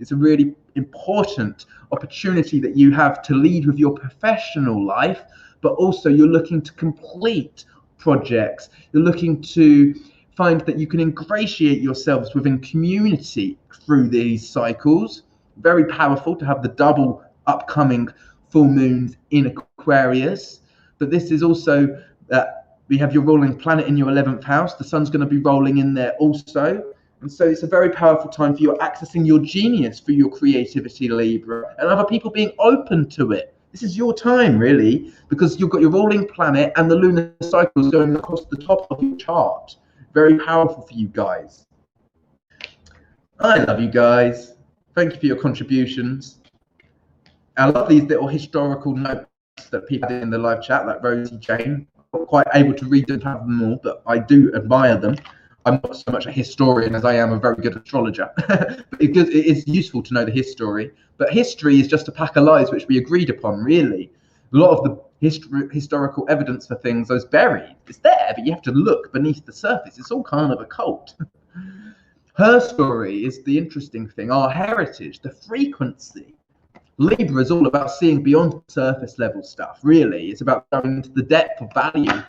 It's a really important opportunity that you have to lead with your professional life, but also you're looking to complete projects. You're looking to find that you can ingratiate yourselves within community through these cycles. Very powerful to have the double upcoming full moons in Aquarius. But this is also that we have your ruling planet in your 11th house. The sun's going to be rolling in there also. And so it's a very powerful time for you accessing your genius, for your creativity, Libra, and other people being open to it. This is your time, really, because you've got your ruling planet and the lunar cycles going across the top of your chart. Very powerful for you guys. I love you guys. Thank you for your contributions. I love these little historical notes that people did in the live chat, like Rosie Jane. I'm not quite able to read them, have them all, but I do admire them. I'm not so much a historian as I am a very good astrologer, but it is useful to know the history. But history is just a pack of lies which we agreed upon, really. A lot of the historical evidence for things is buried. It's there, but you have to look beneath the surface. It's all kind of occult. Her story is the interesting thing, our heritage, the frequency. Libra is all about seeing beyond surface level stuff, really. It's about going into the depth of value,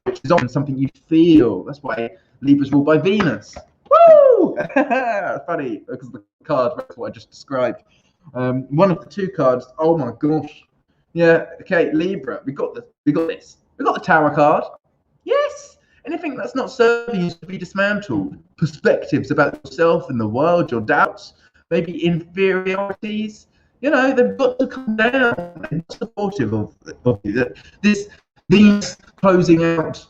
which is often something you feel. That's why Libra's ruled by Venus. Woo! Funny, because the card, that's what I just described. One of the two cards, oh my gosh. Yeah, okay, Libra, we got this. We got the Tower card. Yes! Anything that's not serving you to be dismantled. Perspectives about yourself and the world, your doubts, maybe inferiorities. You know, they've got to come down. They're not supportive of this. Venus closing out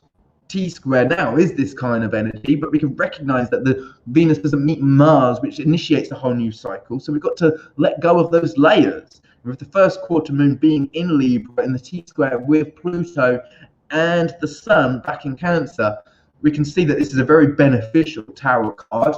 T-square now is this kind of energy, but we can recognize that the Venus doesn't meet Mars, which initiates the whole new cycle. So we've got to let go of those layers. With the first quarter moon being in Libra in the T-square with Pluto and the Sun back in Cancer, we can see that this is a very beneficial tarot card.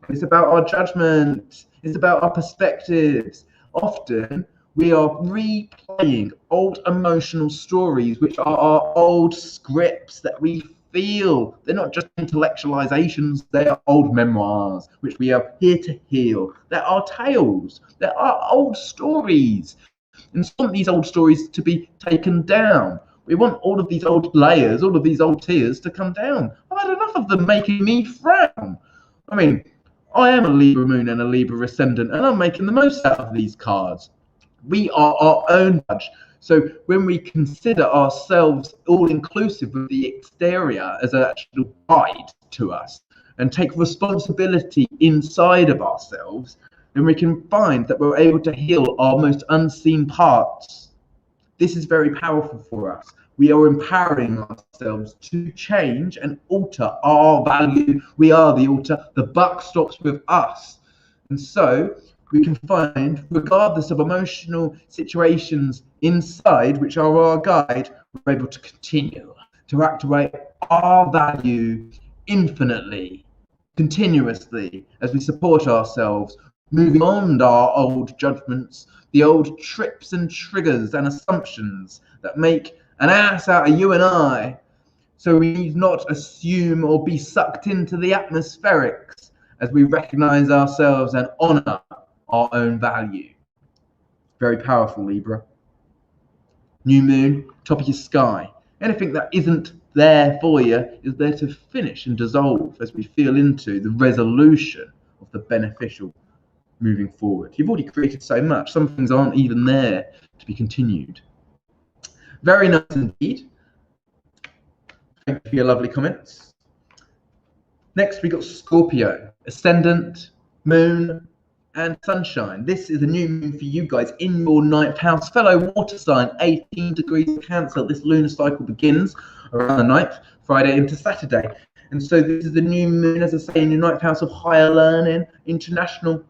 It's about our judgment. It's about our perspectives. Often we are replaying old emotional stories, which are our old scripts that we feel. They're not just intellectualizations, they are old memoirs, which we are here to heal. They're our tales. They're our old stories. And we want these old stories to be taken down. We want all of these old layers, all of these old tears to come down. I've had enough of them making me frown. I mean, I am a Libra moon and a Libra ascendant, and I'm making the most out of these cards. We are our own judge. So when we consider ourselves all-inclusive with the exterior as an actual guide to us and take responsibility inside of ourselves, then we can find that we're able to heal our most unseen parts. This is very powerful for us. We are empowering ourselves to change and alter our value. We are the altar. The buck stops with us. And so we can find, regardless of emotional situations inside, which are our guide, we're able to continue to activate our value infinitely, continuously, as we support ourselves, moving on our old judgments, the old trips and triggers and assumptions that make an ass out of you and I. So we need not assume or be sucked into the atmospherics as we recognize ourselves and honor our own value. Very powerful, Libra. New moon, top of your sky. Anything that isn't there for you is there to finish and dissolve as we feel into the resolution of the beneficial moving forward. You've already created so much. Some things aren't even there to be continued. Very nice indeed. Thank you for your lovely comments. Next, we got Scorpio, ascendant, moon, and sunshine. This is a new moon for you guys in your 9th house. Fellow water sign, 18 degrees of Cancer. This lunar cycle begins around the 9th, Friday into Saturday. And so this is the new moon, as I say, in your 9th house of higher learning, international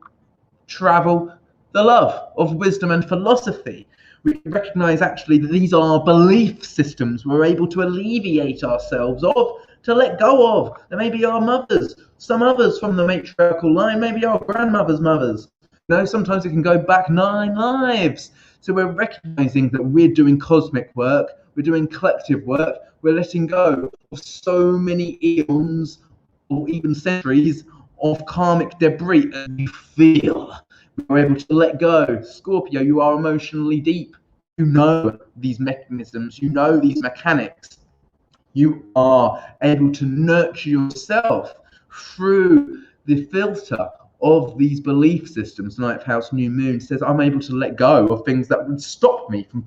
travel, the love of wisdom and philosophy. We recognize actually that these are belief systems we're able to alleviate ourselves of, to let go of. There may be our mothers, some others from the matriarchal line, maybe our grandmothers' mothers. You know, sometimes it can go back 9 lives. So we're recognizing that we're doing cosmic work, we're doing collective work, we're letting go of so many eons or even centuries of karmic debris, and you feel we're able to let go. Scorpio, you are emotionally deep. You know these mechanisms, you know these mechanics. You are able to nurture yourself through the filter of these belief systems. Ninth house, new moon says I'm able to let go of things that would stop me from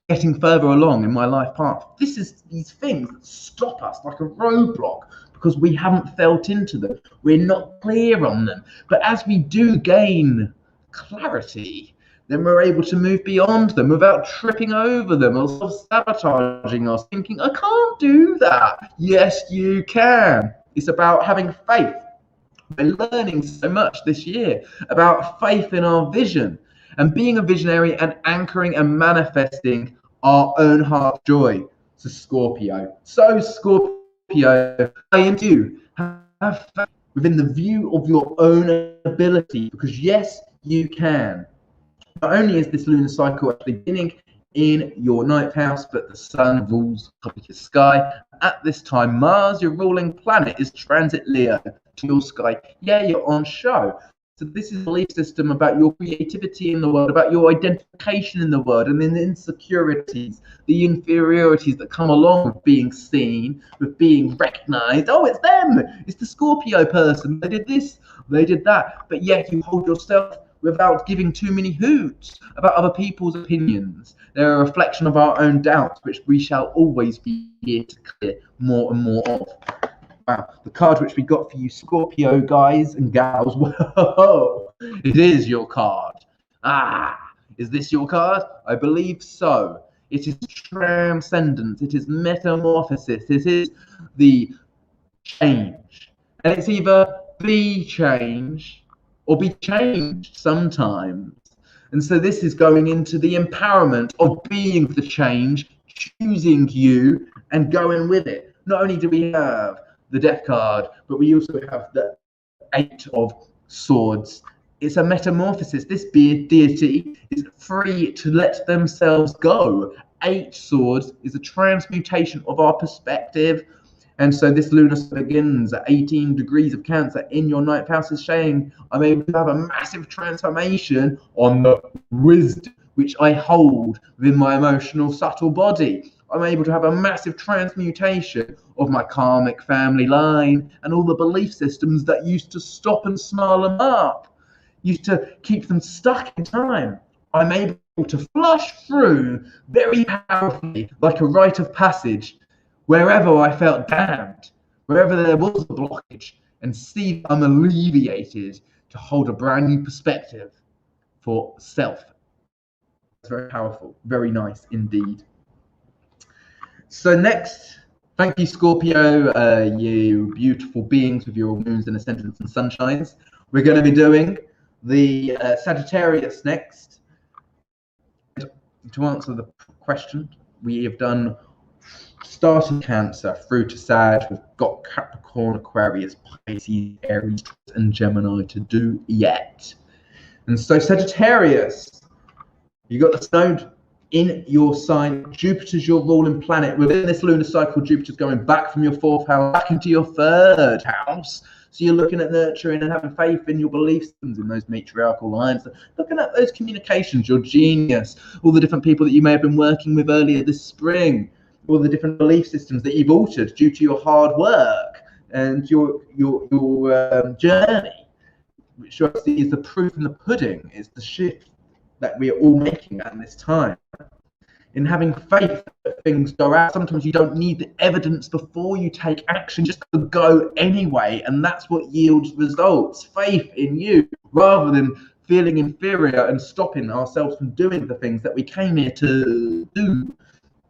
getting further along in my life path. This is these things that stop us like a roadblock because we haven't felt into them. We're not clear on them. But as we do gain clarity, then we're able to move beyond them without tripping over them or self-sabotaging us, thinking, I can't do that. Yes, you can. It's about having faith. We're learning so much this year about faith in our vision and being a visionary and anchoring and manifesting our own heart joy. So Scorpio. So Scorpio, I into you. Have faith within the view of your own ability, because yes, you can. Not only is this lunar cycle actually beginning in your ninth house, but the sun rules the top of your sky. At this time, Mars, your ruling planet, is transit Leo to your sky. Yeah, you're on show. So this is a belief system about your creativity in the world, about your identification in the world, and then the insecurities, the inferiorities that come along with being seen, with being recognized. Oh, it's them! It's the Scorpio person. They did this, they did that. But yet you hold yourself without giving too many hoots about other people's opinions. They're a reflection of our own doubts, which we shall always be here to clear more and more of. Wow, the card which we got for you, Scorpio guys and gals. Whoa, it is your card. Is this your card? I believe so. It is transcendence. It is metamorphosis. It is the change. And it's either be change or be changed sometimes. And so this is going into the empowerment of being the change, choosing you and going with it. Not only do we have the Death card, but we also have the Eight of Swords. It's a metamorphosis. This deity is free to let themselves go. 8 swords is a transmutation of our perspective. And so this lunar begins at 18 degrees of Cancer in your ninth house, is saying I'm able to have a massive transformation on the wisdom which I hold within my emotional subtle body. I'm able to have a massive transmutation of my karmic family line and all the belief systems that used to stop and snarl them up, used to keep them stuck in time. I'm able to flush through very powerfully, like a rite of passage, wherever I felt damned, wherever there was a blockage, and see that I'm alleviated to hold a brand new perspective for self. It's very powerful, very nice indeed. So next, thank you, Scorpio, you beautiful beings with your moons and ascendants and sunshines. We're going to be doing the Sagittarius next. To answer the question, we have done starting Cancer through to Sag. We've got Capricorn, Aquarius, Pisces, Aries, and Gemini to do yet. And so Sagittarius, you got the node in your sign. Jupiter's your ruling planet. Within this lunar cycle, Jupiter's going back from your 4th house back into your 3rd house. So you're looking at nurturing and having faith in your belief systems, in those matriarchal lines, looking at those communications, your genius, all the different people that you may have been working with earlier this spring, all the different belief systems that you've altered due to your hard work and your journey, which obviously is the proof in the pudding, is the shift that we are all making at this time. In having faith that things go out, sometimes you don't need the evidence before you take action, just go anyway, and that's what yields results. Faith in you, rather than feeling inferior and stopping ourselves from doing the things that we came here to do.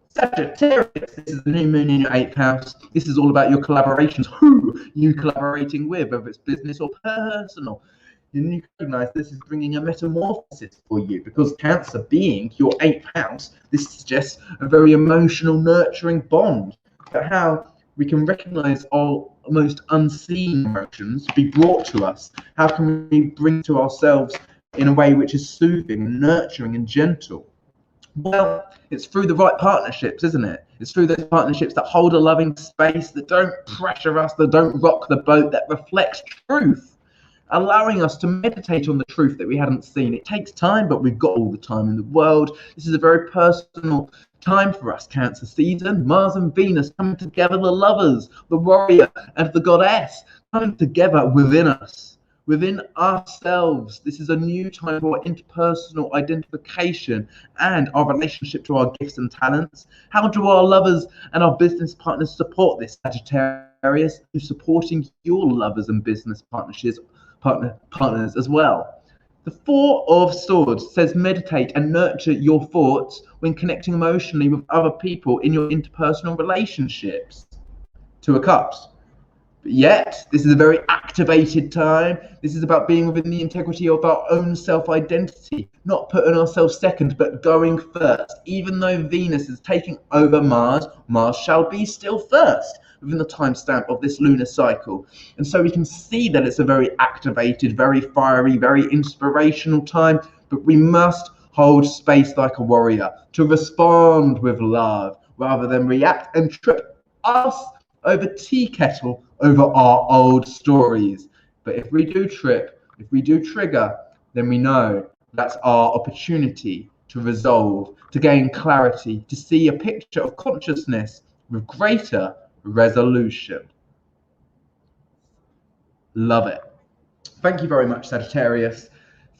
Sagittarius, this is the new moon in your 8th house. This is all about your collaborations, who you collaborating with, whether it's business or personal. And you recognize this is bringing a metamorphosis for you, because Cancer being your 8th house, this suggests a very emotional, nurturing bond. But how we can recognize our most unseen emotions be brought to us. How can we bring to ourselves in a way which is soothing and nurturing and gentle? Well, it's through the right partnerships, isn't it? It's through those partnerships that hold a loving space, that don't pressure us, that don't rock the boat, that reflects truth, allowing us to meditate on the truth that we hadn't seen. It takes time, but we've got all the time in the world. This is a very personal time for us, Cancer season. Mars and Venus coming together, the lovers, the warrior, and the goddess coming together within us, within ourselves. This is a new time for interpersonal identification and our relationship to our gifts and talents. How do our lovers and our business partners support this, Sagittarius? You're supporting your lovers and business partners as well. The Four of Swords says meditate and nurture your thoughts when connecting emotionally with other people in your interpersonal relationships. Two of Cups. But yet, this is a very activated time. This is about being within the integrity of our own self-identity, not putting ourselves second, but going first. Even though Venus is taking over Mars, Mars shall be still first within the timestamp of this lunar cycle. And so we can see that it's a very activated, very fiery, very inspirational time, but we must hold space like a warrior to respond with love rather than react and trip us over tea kettle over our old stories. But if we do trip, if we do trigger, then we know that's our opportunity to resolve, to gain clarity, to see a picture of consciousness with greater resolution. Love it. Thank you very much, Sagittarius.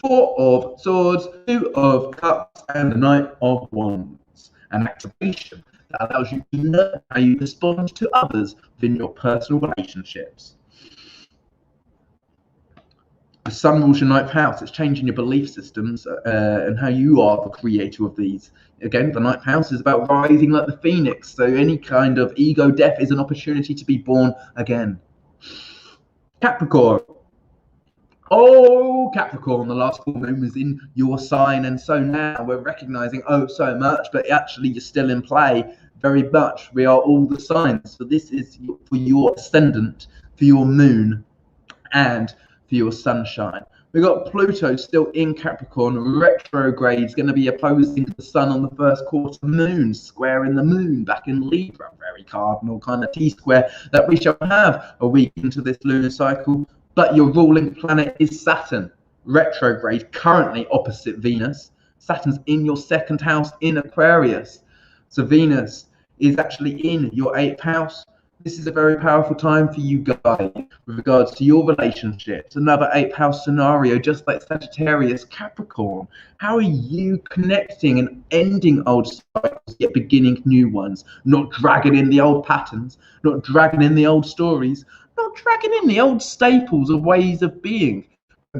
Four of Swords, Two of Cups, and the Knight of Wands. An activation that allows you to learn how you respond to others within your personal relationships. The Sun rules your 9th house. It's changing your belief systems and how you are the creator of these. Again, the 9th house is about rising like the phoenix. So any kind of ego death is an opportunity to be born again. Capricorn. Oh, Capricorn, the last full moon was in your sign. And so now we're recognizing, oh, so much, but actually you're still in play very much. We are all the signs. So this is for your ascendant, for your moon, and for your sunshine. We've got Pluto still in Capricorn, retrograde, is going to be opposing the sun on the first quarter moon, squaring the moon back in Libra, very cardinal kind of T-square that we shall have a week into this lunar cycle. But your ruling planet is Saturn, retrograde, currently opposite Venus. Saturn's in your 2nd house in Aquarius. So Venus is actually in your 8th house. This is a very powerful time for you guys with regards to your relationships. Another 8th house scenario, just like Sagittarius, Capricorn. How are you connecting and ending old cycles, yet beginning new ones? Not dragging in the old patterns, not dragging in the old stories, not dragging in the old staples of ways of being.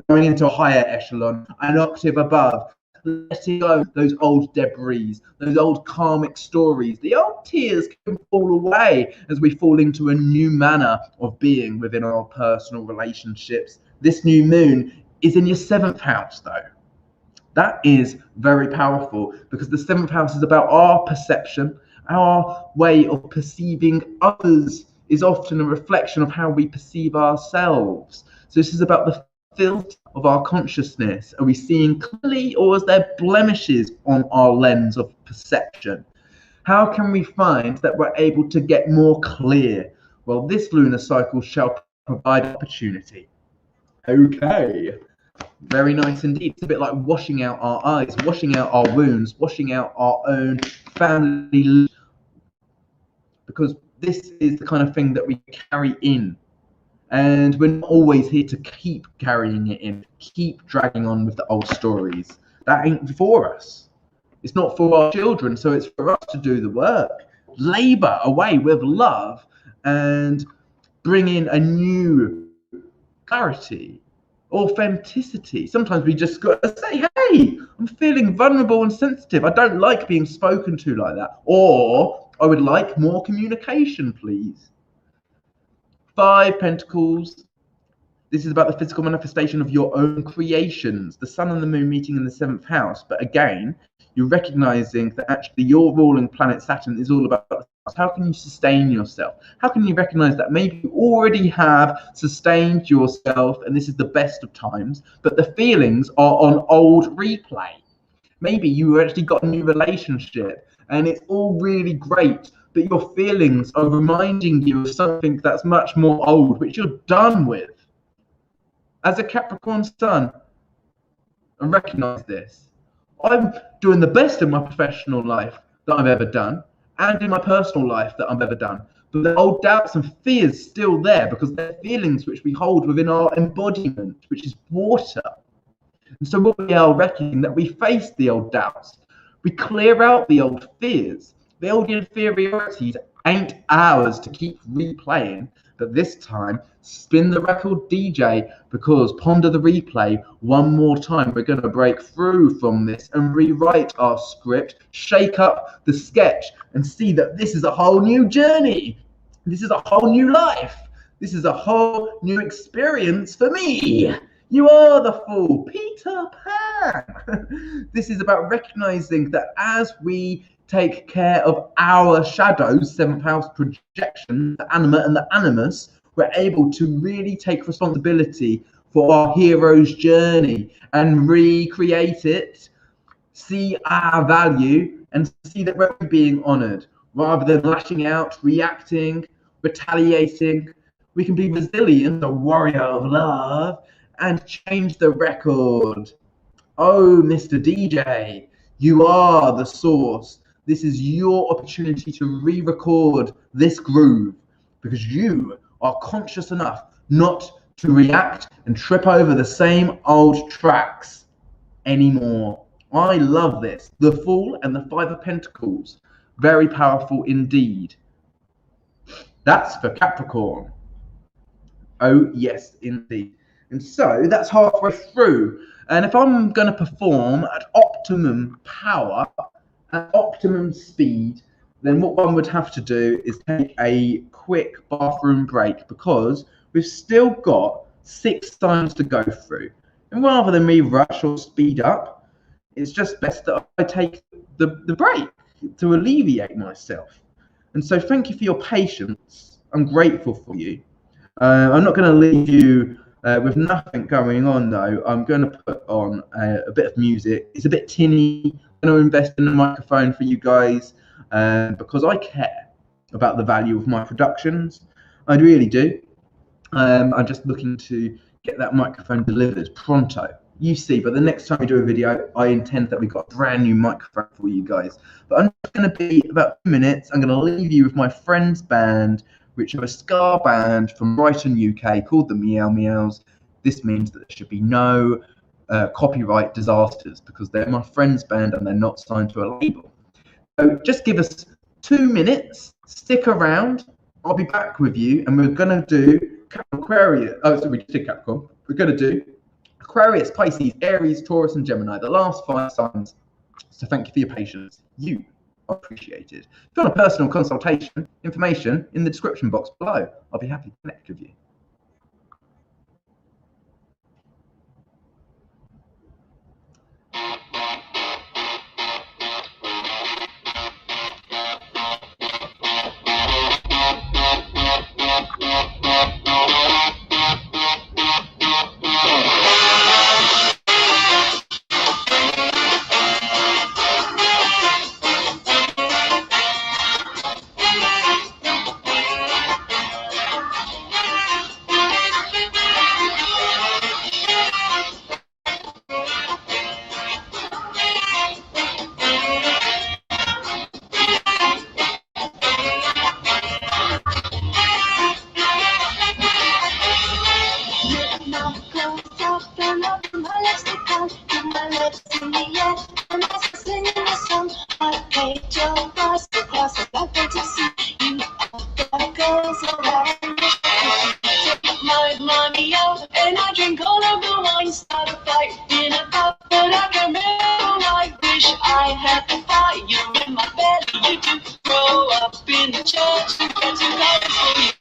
Going into a higher echelon, an octave above. Letting go those old debris, those old karmic stories. The old tears can fall away as we fall into a new manner of being within our personal relationships. This new moon is in your 7th house, though. That is very powerful because the 7th house is about our perception, our way of perceiving others is often a reflection of how we perceive ourselves. So this is about the filter of our consciousness. Are we seeing clearly, or is there blemishes on our lens of perception? How can we find that we're able to get more clear? Well, this lunar cycle shall provide opportunity. Okay, very nice indeed. It's a bit like washing out our eyes, washing out our wounds, washing out our own family, because this is the kind of thing that we carry in. And we're not always here to keep carrying it in, keep dragging on with the old stories. That ain't for us. It's not for our children, so it's for us to do the work. Labor away with love and bring in a new clarity, authenticity. Sometimes we just got to say, hey, I'm feeling vulnerable and sensitive. I don't like being spoken to like that. Or I would like more communication, please. 5 Pentacles. This is about the physical manifestation of your own creations. The sun and the moon meeting in the 7th house. But again, you're recognizing that actually your ruling planet Saturn is all about the How can you sustain yourself? How can you recognize that maybe you already have sustained yourself and this is the best of times, but the feelings are on old replay? Maybe you actually got a new relationship and it's all really great, but your feelings are reminding you of something that's much more old, which you're done with. As a Capricorn sun, I recognize this. I'm doing the best in my professional life that I've ever done and in my personal life that I've ever done. But the old doubts and fears still there because they're feelings which we hold within our embodiment, which is water. And so what we are reckoning that we face the old doubts, we clear out the old fears. The old inferiorities ain't ours to keep replaying, but this time spin the record DJ, because ponder the replay one more time. We're going to break through from this and rewrite our script, shake up the sketch and see that this is a whole new journey. This is a whole new life. This is a whole new experience for me. You are the fool, Peter Pan. This is about recognizing that as we take care of our shadows, 7th house projection, the anima and the animus, we're able to really take responsibility for our hero's journey and recreate it, see our value and see that we're being honored rather than lashing out, reacting, retaliating. We can be resilient, a warrior of love, and change the record. Oh, Mr. DJ, you are the source. This is your opportunity to re-record this groove because you are conscious enough not to react and trip over the same old tracks anymore. I love this. The Fool and the 5 of Pentacles. Very powerful indeed. That's for Capricorn. Oh, yes, indeed. And so that's halfway through. And if I'm going to perform at optimum power, at optimum speed, then what one would have to do is take a quick bathroom break because we've still got 6 signs to go through. And rather than me rush or speed up, it's just best that I take the break to alleviate myself. And so thank you for your patience. I'm grateful for you. I'm not going to leave you with nothing going on though. I'm going to put on a bit of music. It's a bit tinny. I'm going to invest in a microphone for you guys because I care about the value of my productions. I really do. I'm just looking to get that microphone delivered pronto. You see, but the next time we do a video, I intend that we've got a brand new microphone for you guys. But I'm just going to be about 2 minutes. I'm going to leave you with my friend's band, which are a ska band from Brighton, UK, called the Meow Meows. This means that there should be no copyright disasters because they're my friend's band and they're not signed to a label. So just give us 2 minutes, stick around. I'll be back with you and we're going to do Aquarius. Oh, so we just did Capricorn. We're going to do Aquarius, Pisces, Aries, Taurus, and Gemini, the last 5 signs. So thank you for your patience. You are appreciated. If you want a personal consultation, information in the description box below. I'll be happy to connect with you. And I drink all of the wine, start a fight in a cup, but I remember I wish I had the fire in my belly. You do grow up in the church, you get to go to school.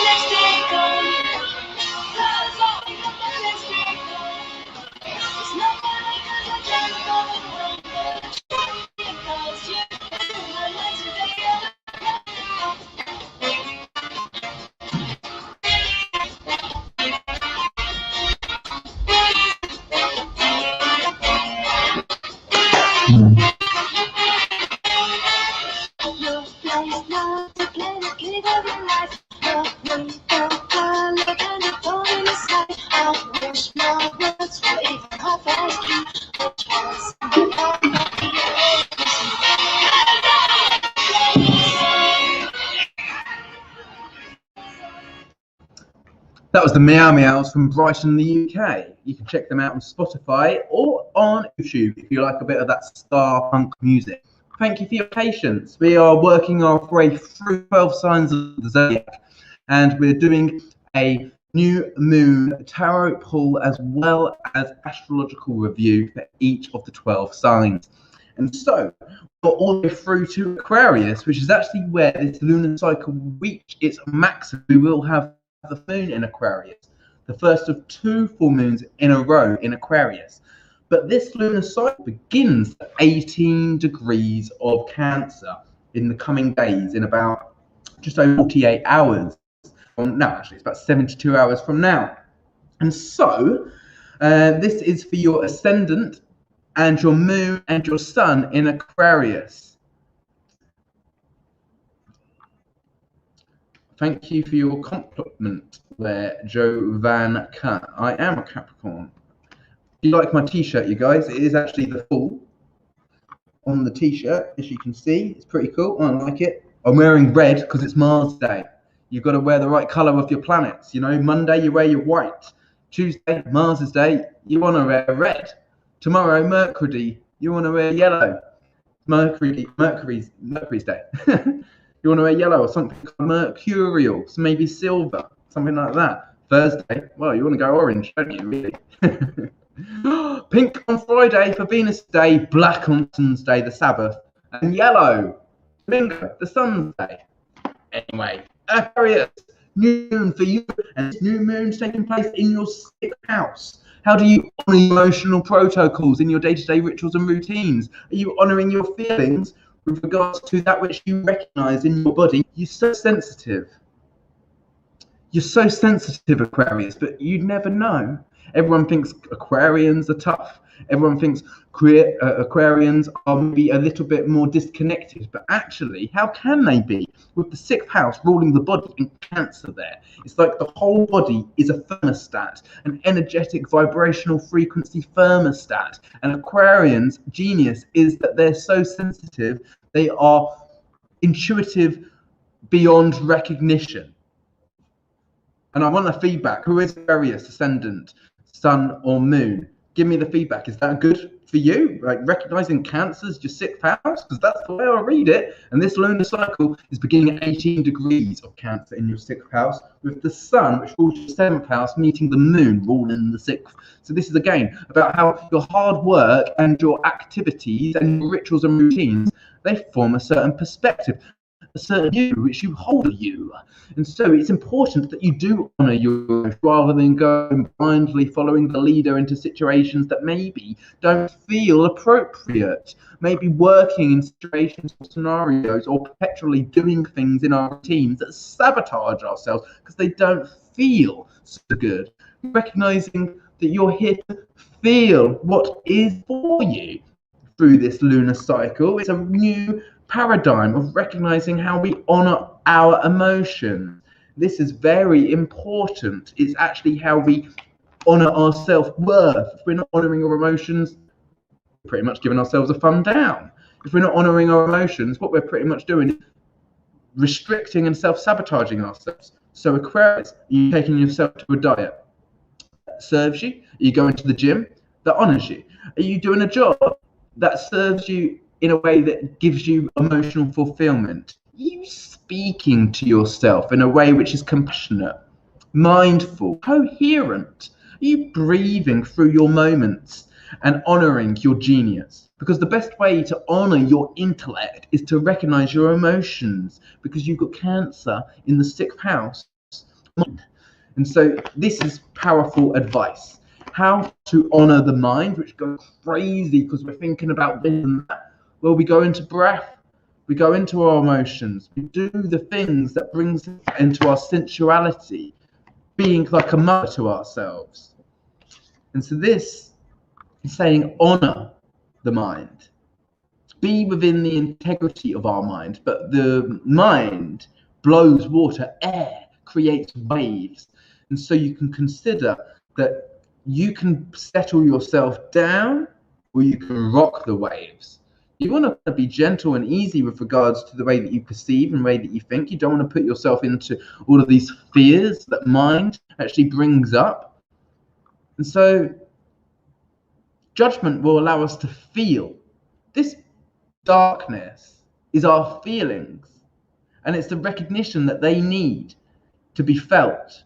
Let's take on. Let's take on. It's not funny 'cause I can't go home, but it's funny 'cause you place now to play the kid of your life. The rainbow color and the dawn in the sky. I wish my words were even half as true. But once in the heart of the That was the Meow Meows from Brighton, the UK. You can check them out on Spotify or on YouTube if you like a bit of that star punk music. Thank you for your patience. We are working our way through 12 signs of the Zodiac, and we're doing a new moon tarot pull as well as astrological review for each of the 12 signs. And so we're all the way through to Aquarius, which is actually where this lunar cycle will reach its maximum. We will have the moon in Aquarius, the first of 2 full moons in a row in Aquarius. But this lunar cycle begins at 18 degrees of Cancer in the coming days, in about just over 48 hours. Well, no, actually, it's about 72 hours from now. And so this is for your ascendant and your moon and your sun in Aquarius. Thank you for your compliment there, Joe Van Cut. I am a Capricorn. Do you like my t-shirt, you guys? It is actually the full on the t-shirt, as you can see. It's pretty cool. I like it. I'm wearing red because it's Mars Day. You've got to wear the right colour of your planets. You know, Monday you wear your white. Tuesday, Mars' Day, you want to wear red. Tomorrow, Mercury, you want to wear yellow. Mercury's Day. You want to wear yellow or something mercurial, so maybe silver, something like that. Thursday, well, you want to go orange, don't you, really? Pink on Friday for Venus Day, black on Sun's Day, the Sabbath, and yellow, bingo, the Sun's Day. Anyway, Aquarius, new moon for you, and this new moon's taking place in your 6th house. How do you honor emotional protocols in your day-to-day rituals and routines? Are you honoring your feelings with regards to that which you recognize in your body? You're so sensitive. You're so sensitive, Aquarius, but you'd never know. Everyone thinks Aquarians are tough. Everyone thinks Aquarians are maybe a little bit more disconnected, but actually, how can they be? With the 6th house ruling the body in Cancer there, it's like the whole body is a thermostat, an energetic vibrational frequency thermostat. And Aquarians' genius is that they're so sensitive, they are intuitive beyond recognition. And I want the feedback. Who is Aquarius ascendant, sun or moon? Give me the feedback. Is that good for you? Like recognizing Cancer as your 6th house? Because that's the way I read it. And this lunar cycle is beginning at 18 degrees of Cancer in your 6th house, with the sun, which rules your 7th house, meeting the moon, ruling the 6th. So this is again about how your hard work and your activities and your rituals and routines, they form a certain perspective, a certain you, which you hold of you. And so it's important that you do honor your life rather than going blindly following the leader into situations that maybe don't feel appropriate. Maybe working in situations or scenarios or perpetually doing things in our routines that sabotage ourselves because they don't feel so good. Recognizing that you're here to feel what is for you through this lunar cycle. It's a new paradigm of recognizing how we honor our emotions. This is very important. It's actually how we honor our self-worth. If we're not honoring our emotions, we're pretty much giving ourselves a thumb down. If we're not honoring our emotions, what we're pretty much doing is restricting and self-sabotaging ourselves. So Aquarius, are you taking yourself to a diet that serves you? Are you going to the gym that honors you? Are you doing a job that serves you in a way that gives you emotional fulfillment? Are you speaking to yourself in a way which is compassionate, mindful, coherent? Are you breathing through your moments and honoring your genius? Because the best way to honor your intellect is to recognize your emotions, because you've got Cancer in the 6th house. And so this is powerful advice. How to honor the mind, which goes crazy because we're thinking about this and that. Well, we go into breath, we go into our emotions, we do the things that brings into our sensuality, being like a mother to ourselves. And so this is saying honor the mind. be within the integrity of our mind, but the mind blows water, air, creates waves. And so you can consider that you can settle yourself down or you can rock the waves. You want to be gentle and easy with regards to the way that you perceive and the way that you think. You don't want to put yourself into all of these fears that mind actually brings up. And so judgment will allow us to feel. This darkness is our feelings, and it's the recognition that they need to be felt.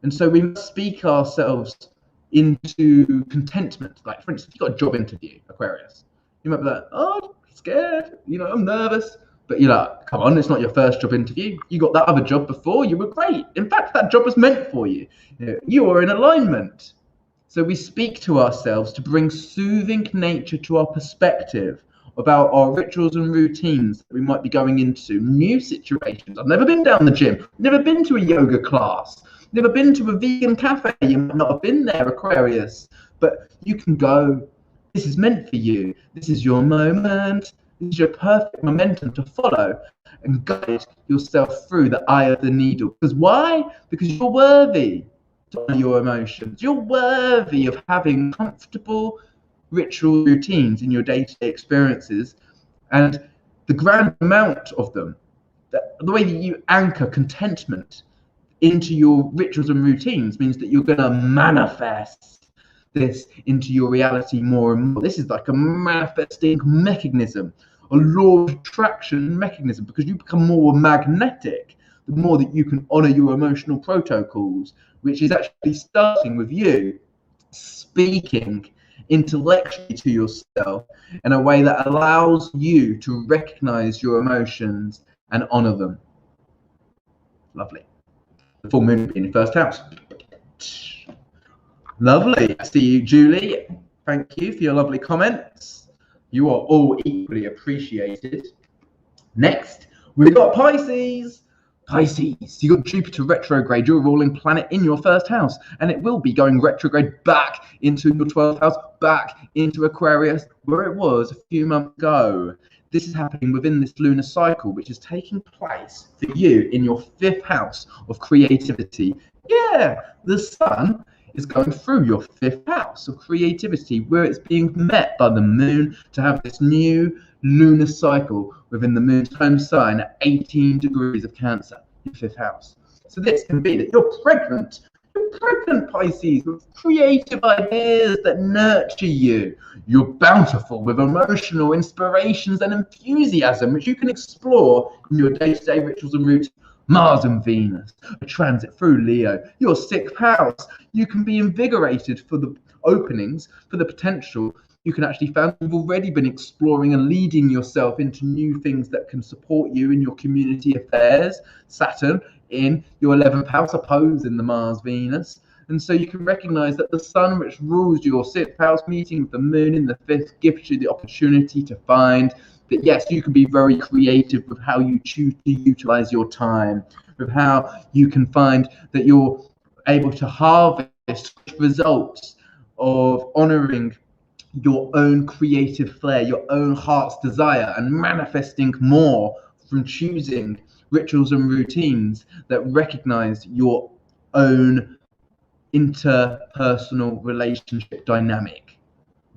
And so we must speak ourselves into contentment. Like, for instance, if you've got a job interview, Aquarius, you might be like, oh, I'm scared, I'm nervous. But you're like, come on, it's not your first job interview. You got that other job before, you were great. In fact, that job was meant for you. You are in alignment. So we speak to ourselves to bring soothing nature to our perspective about our rituals and routines that we might be going into, new situations. I've never been down the gym, never been to a yoga class, never been to a vegan cafe. You might not have been there, Aquarius, but you can go. This is meant for you. This is your moment. This is your perfect momentum to follow and guide yourself through the eye of the needle. Because why? Because you're worthy to honor your emotions. You're worthy of having comfortable ritual routines in your day-to-day experiences, and the grand amount of them, the way that you anchor contentment into your rituals and routines means that you're going to manifest this into your reality more and more. This is like a manifesting mechanism, a law of attraction mechanism, because you become more magnetic the more that you can honor your emotional protocols, which is actually starting with you speaking intellectually to yourself in a way that allows you to recognize your emotions and honor them. Lovely. The full moon will be in your first house. Lovely. I see you, Julie. Thank you for your lovely comments. You are all equally appreciated. Next, we've got Pisces. Pisces, you got Jupiter retrograde, your ruling planet in your first house, and it will be going retrograde back into your 12th house, back into Aquarius, where it was a few months ago. This is happening within this lunar cycle, which is taking place for you in your 5th house of creativity. Yeah, the sun is going through your 5th house of creativity, where it's being met by the moon to have this new lunar cycle within the moon's home sign at 18 degrees of Cancer, your 5th house. So this can be that you're pregnant, Pisces, with creative ideas that nurture you. You're bountiful with emotional inspirations and enthusiasm, which you can explore in your day-to-day rituals and routines. Mars and Venus, a transit through Leo, your 6th house. You can be invigorated for the openings, for the potential. You can actually find you've already been exploring and leading yourself into new things that can support you in your community affairs. Saturn in your 11th house, opposing the Mars Venus. And so you can recognize that the sun, which rules your 6th house, meeting with the moon in the 5th, gives you the opportunity to find that, yes, you can be very creative with how you choose to utilize your time, with how you can find that you're able to harvest results of honoring your own creative flair, your own heart's desire, and manifesting more from choosing rituals and routines that recognize your own interpersonal relationship dynamic.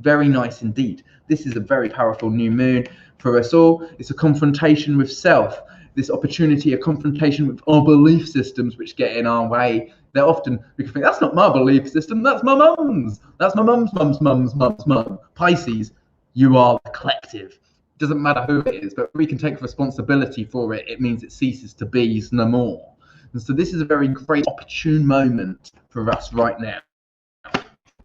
Very nice indeed. This is a very powerful new moon for us all. It's a confrontation with self, this opportunity, a confrontation with our belief systems which get in our way. They're often, we can think, that's not my belief system, that's my mum's. That's my mum's mum. Pisces, you are the collective. It doesn't matter who it is, but we can take responsibility for it. It means it ceases to be no more. And so this is a very great opportune moment for us right now.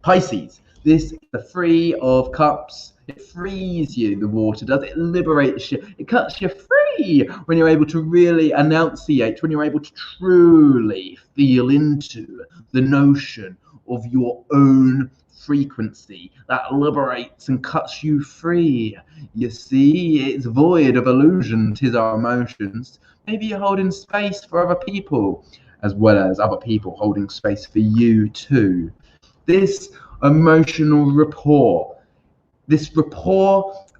Pisces, this is the 3 of Cups. It frees you, the water does. It liberates you. It cuts you free when you're able to really enunciate, when you're able to truly feel into the notion of your own frequency. That liberates and cuts you free. You see, it's void of illusion, 'tis our emotions. Maybe you're holding space for other people, as well as other people holding space for you too. This emotional rapport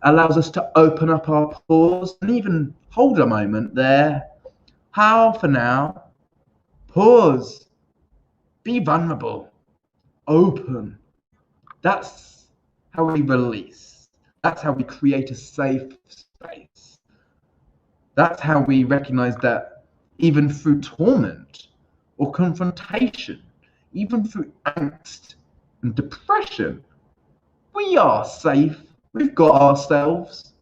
allows us to open up our pores and even hold a moment there. How for now? Pause. Be vulnerable. Open. That's how we release. That's how we create a safe space. That's how we recognize that even through torment or confrontation, even through angst and depression, we are safe. We've got ourselves.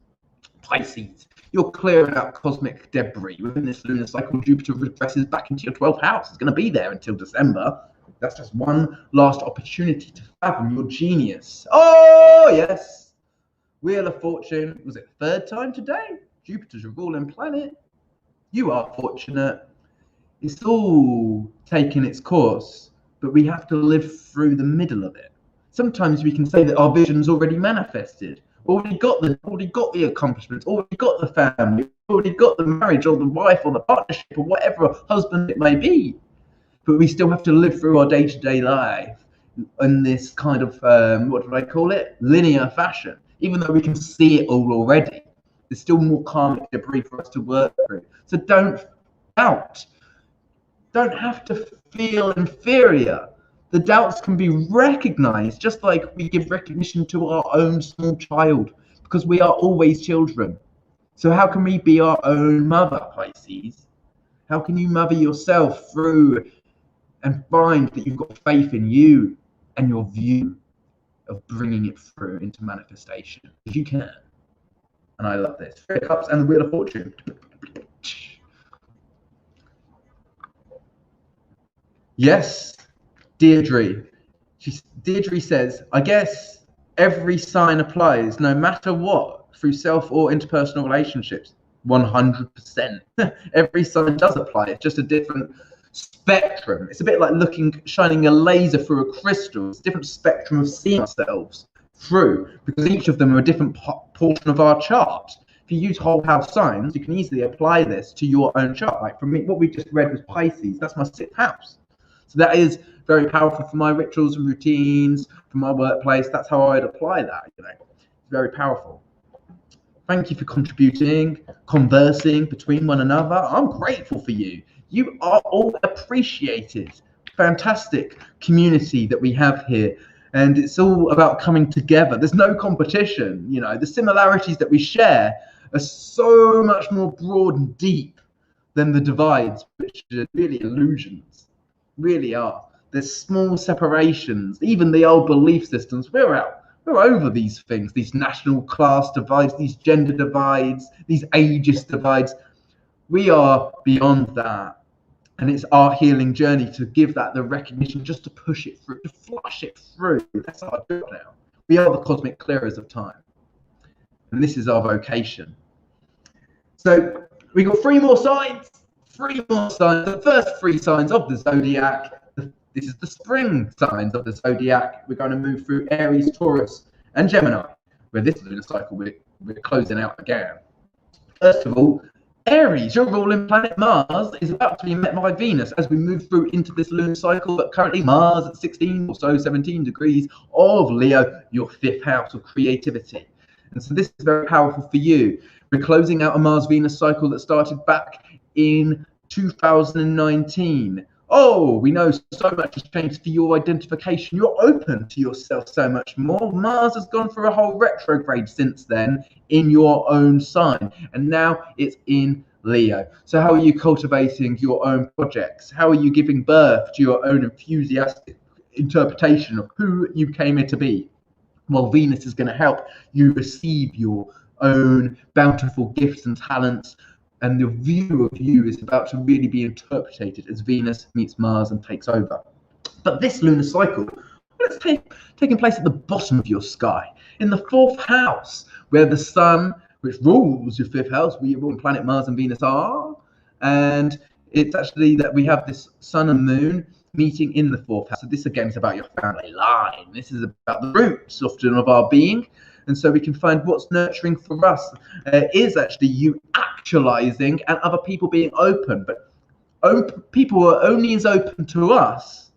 Pisces, you're clearing out cosmic debris within this lunar cycle. Jupiter regresses back into your 12th house. It's going to be there until December. That's just one last opportunity to fathom your genius. Oh, yes. Wheel of Fortune. Was it third time today? Jupiter's your ruling planet. You are fortunate. It's all taking its course, but we have to live through the middle of it. Sometimes we can say that our vision's already manifested, already got the accomplishments, already got the family, already got the marriage or the wife or the partnership or whatever husband it may be. But we still have to live through our day-to-day life in this kind of, what do I call it? Linear fashion. Even though we can see it all already, there's still more karmic debris for us to work through. So don't doubt. Don't have to feel inferior. The doubts can be recognized just like we give recognition to our own small child, because we are always children. So how can we be our own mother, Pisces? How can you mother yourself through and find that you've got faith in you and your view of bringing it through into manifestation? Because you can. And I love this. Three of Cups and the Wheel of Fortune. Yes, Deirdre. Deirdre says, I guess every sign applies no matter what through self or interpersonal relationships. 100%. Every sign does apply. It's just a different spectrum. It's a bit like shining a laser through a crystal. It's a different spectrum of seeing ourselves through, because each of them are a different portion of our chart. If you use whole house signs, you can easily apply this to your own chart. Like for me, what we just read was Pisces. That's my 6th house. So that is very powerful for my rituals and routines, for my workplace. That's how I'd apply that. It's very powerful. Thank you for contributing, conversing between one another. I'm grateful for you. You are all appreciated. Fantastic community that we have here. And it's all about coming together. There's no competition. The similarities that we share are so much more broad and deep than the divides, which are really illusions. Really are. There's small separations. Even the old belief systems, we're over these things, these national class divides, these gender divides, these ageist divides. We are beyond that. And it's our healing journey to give that the recognition, just to push it through, to flush it through. That's our job now. We are the cosmic clearers of time. And this is our vocation. So we got 3 more signs. 3 more signs. The first 3 signs of the Zodiac. This is the spring signs of the Zodiac. We're going to move through Aries, Taurus, and Gemini, where this lunar cycle we're closing out again. First of all, Aries, your ruling planet Mars is about to be met by Venus as we move through into this lunar cycle, but currently Mars at 16 or so 17 degrees of Leo, your 5th house of creativity. And so this is very powerful for you. We're closing out a Mars-Venus cycle that started back in 2019. Oh, we know so much has changed for your identification. You're open to yourself so much more. Mars has gone through a whole retrograde since then in your own sign. And now it's in Leo. So how are you cultivating your own projects? How are you giving birth to your own enthusiastic interpretation of who you came here to be? Well, Venus is going to help you receive your own bountiful gifts and talents. And the view of you is about to really be interpreted as Venus meets Mars and takes over. But this lunar cycle, it's taking place at the bottom of your sky, in the 4th house, where the sun, which rules your 5th house, where your ruling planet Mars and Venus are. And it's actually that we have this sun and moon meeting in the 4th house. So this again is about your family line. This is about the roots often of our being. And so we can find what's nurturing for us is actually you actualizing and other people being open. But people are only as open to us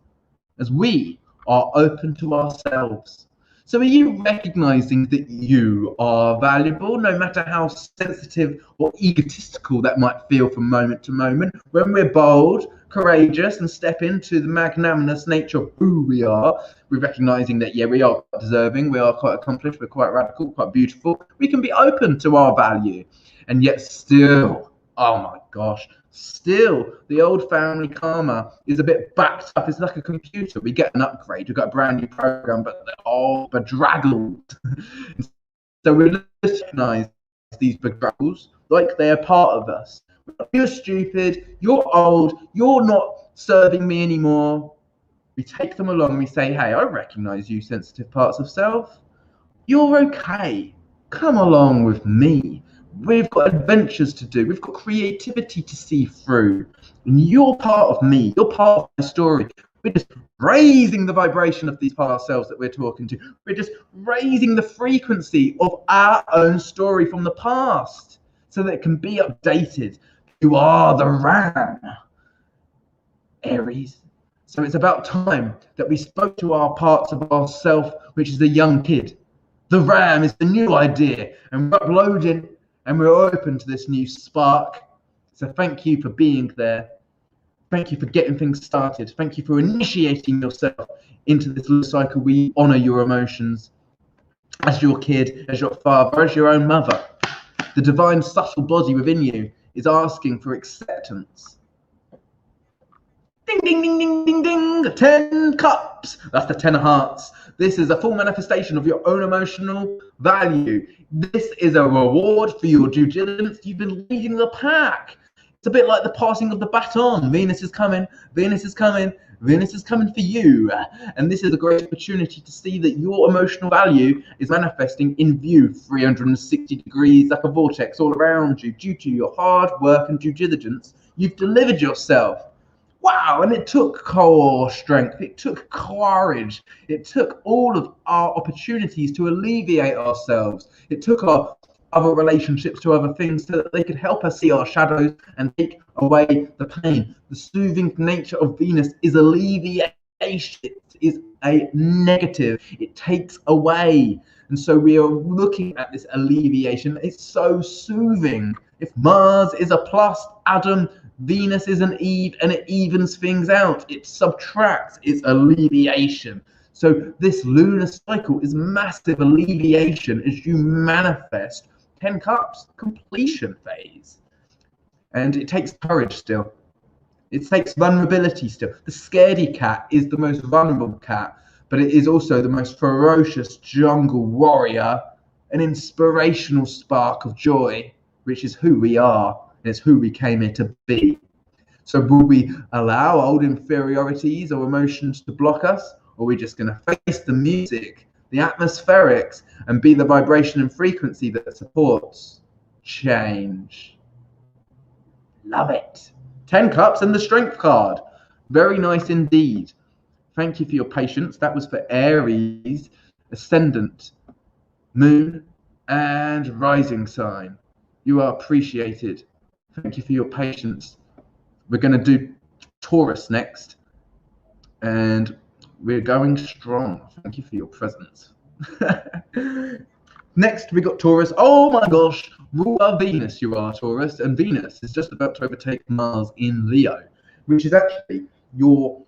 as we are open to ourselves. So are you recognizing that you are valuable, no matter how sensitive or egotistical that might feel from moment to moment? When we're bold, courageous, and step into the magnanimous nature of who we are, we're recognizing that, yeah, we are quite deserving, we are quite accomplished, we're quite radical, quite beautiful. We can be open to our value, and yet still, oh my gosh, still the old family karma is a bit backed up. It's like a computer. We get an upgrade, we've got a brand new program, but they're all bedraggled. So we recognize these bedraggles like they are part of us. You're stupid, you're old, you're not serving me anymore. We take them along and we say, hey, I recognize you, sensitive parts of self. You're okay. Come along with me. We've got adventures to do. We've got creativity to see through. And you're part of me. You're part of my story. We're just raising the vibration of these past selves that we're talking to. We're just raising the frequency of our own story from the past so that it can be updated. You are the Ram, Aries. So it's about time that we spoke to our parts of ourself, which is the young kid. The Ram is the new idea, and we're uploading and we're open to this new spark. So thank you for being there. Thank you for getting things started. Thank you for initiating yourself into this lunar cycle. We honor your emotions as your kid, as your father, as your own mother. The divine subtle body within you is asking for acceptance. Ding, ding, ding, ding, ding, ding. 10 cups. That's the 10 of hearts. This is a full manifestation of your own emotional value. This is a reward for your due diligence. You've been leading the pack. It's a bit like the passing of the baton. Venus is coming. Venus is coming. Venus is coming for you. And this is a great opportunity to see that your emotional value is manifesting in view 360 degrees like a vortex all around you. Due to your hard work and due diligence, you've delivered yourself. Wow, and it took core strength, it took courage, it took all of our opportunities to alleviate ourselves. It took our other relationships to other things so that they could help us see our shadows and take away the pain. The soothing nature of Venus is alleviation. It is a negative. It takes away. And so we are looking at this alleviation. It's so soothing. If Mars is a plus, Adam, Venus is an Eve, and it evens things out. It subtracts. It's alleviation. So this lunar cycle is massive alleviation as you manifest 10 cups, completion phase. And it takes courage still. It takes vulnerability still. The scaredy cat is the most vulnerable cat, but it is also the most ferocious jungle warrior, an inspirational spark of joy, which is who we are. It's who we came here to be. So will we allow old inferiorities or emotions to block us? Or are we just going to face the music, the atmospherics, and be the vibration and frequency that supports change? Love it. 10 cups and the strength card. Very nice indeed. Thank you for your patience. That was for Aries, ascendant, moon, and rising sign. You are appreciated. Thank you for your patience. We're going to do Taurus next, and we're going strong. Thank you for your presence. Next, we got Taurus. Oh my gosh, rule of Venus, you are Taurus, and Venus is just about to overtake Mars in Leo, which is actually your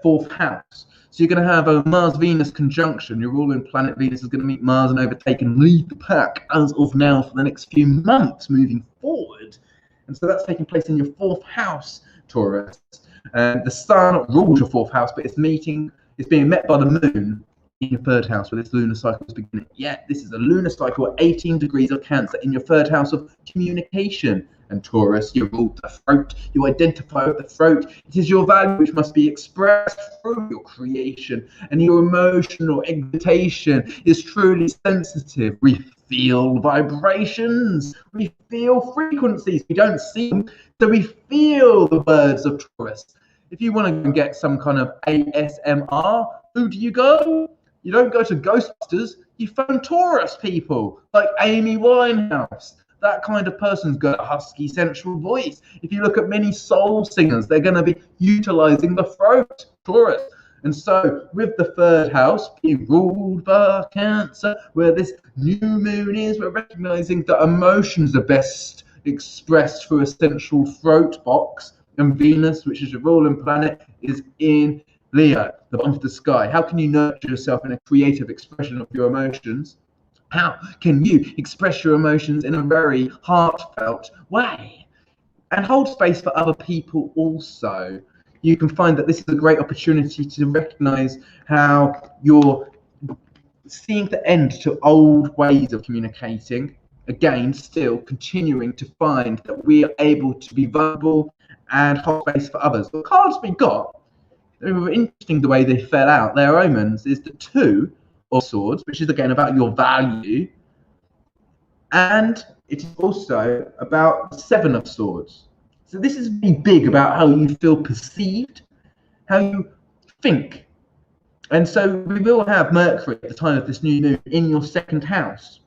fourth house. So you're going to have a Mars-Venus conjunction. Your ruling planet Venus is going to meet Mars and overtake and lead the pack as of now for the next few months moving forward. And so that's taking place in your fourth house, Taurus. The sun rules your fourth house, but it's being met by the moon in your third house where this lunar cycle is beginning. Yeah, this is a lunar cycle at 18 degrees of Cancer in your third house of communication. And Taurus, you rule the throat, you identify with the throat. It is your value which must be expressed through your creation, and your emotional excitation is truly sensitive. We feel vibrations, we feel frequencies, we don't see them, so we feel the words of Taurus. If you want to get some kind of ASMR, who do you go? You don't go to Ghostbusters, you phone Taurus people, like Amy Winehouse. That kind of person's got a husky, sensual voice. If you look at many soul singers, they're going to be utilizing the throat. Taurus. And so with the third house being ruled by Cancer, where this new moon is, we're recognizing that emotions are best expressed through a central throat box, and Venus, which is your ruling planet, is in Leo, the bottom of the sky. How can you nurture yourself in a creative expression of your emotions? How can you express your emotions in a very heartfelt way? And hold space for other people also. You can find that this is a great opportunity to recognize how you're seeing the end to old ways of communicating. Again, still continuing to find that we are able to be vulnerable and hold space for others. The cards we got, they were interesting the way they fell out. Their omens is the Two of Swords, which is again about your value, and it is also about the Seven of Swords. So this is really big about how you feel perceived, how you think. And so we will have Mercury at the time of this new moon in your second house.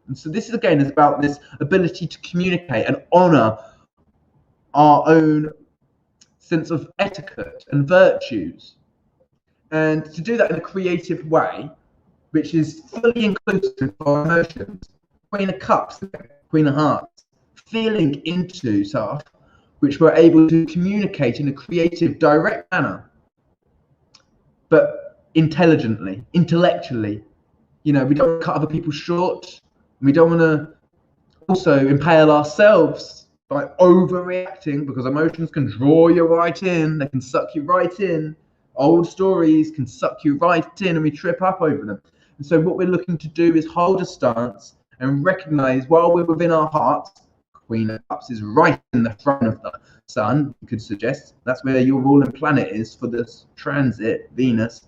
And so this is again is about this ability to communicate and honor our own sense of etiquette and virtues. And to do that in a creative way, which is fully inclusive of our emotions. Queen of Cups, Queen of Hearts, feeling into stuff which we're able to communicate in a creative, direct manner, but intelligently, intellectually. You know, we don't want to cut other people short. We don't want to also impale ourselves by overreacting, because emotions can draw you right in. They can suck you right in. Old stories can suck you right in, and we trip up over them. And so what we're looking to do is hold a stance and recognize while we're within our hearts, Queen of Cups is right in the front of the sun, you could suggest. That's where your ruling planet is for this transit. Venus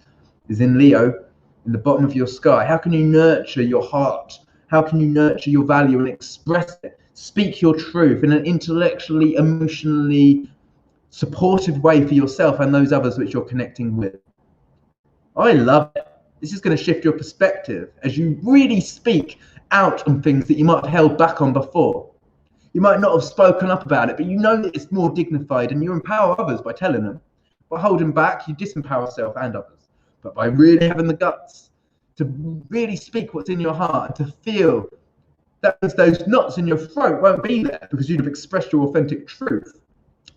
is in Leo, in the bottom of your sky. How can you nurture your heart? How can you nurture your value and express it? Speak your truth in an intellectually, emotionally supportive way for yourself and those others which you're connecting with. I love it. This is going to shift your perspective as you really speak out on things that you might have held back on before. You might not have spoken up about it, but you know that it's more dignified, and you empower others by telling them. By holding back, you disempower yourself and others. But by really having the guts to really speak what's in your heart and to feel that means those knots in your throat won't be there because you'd have expressed your authentic truth.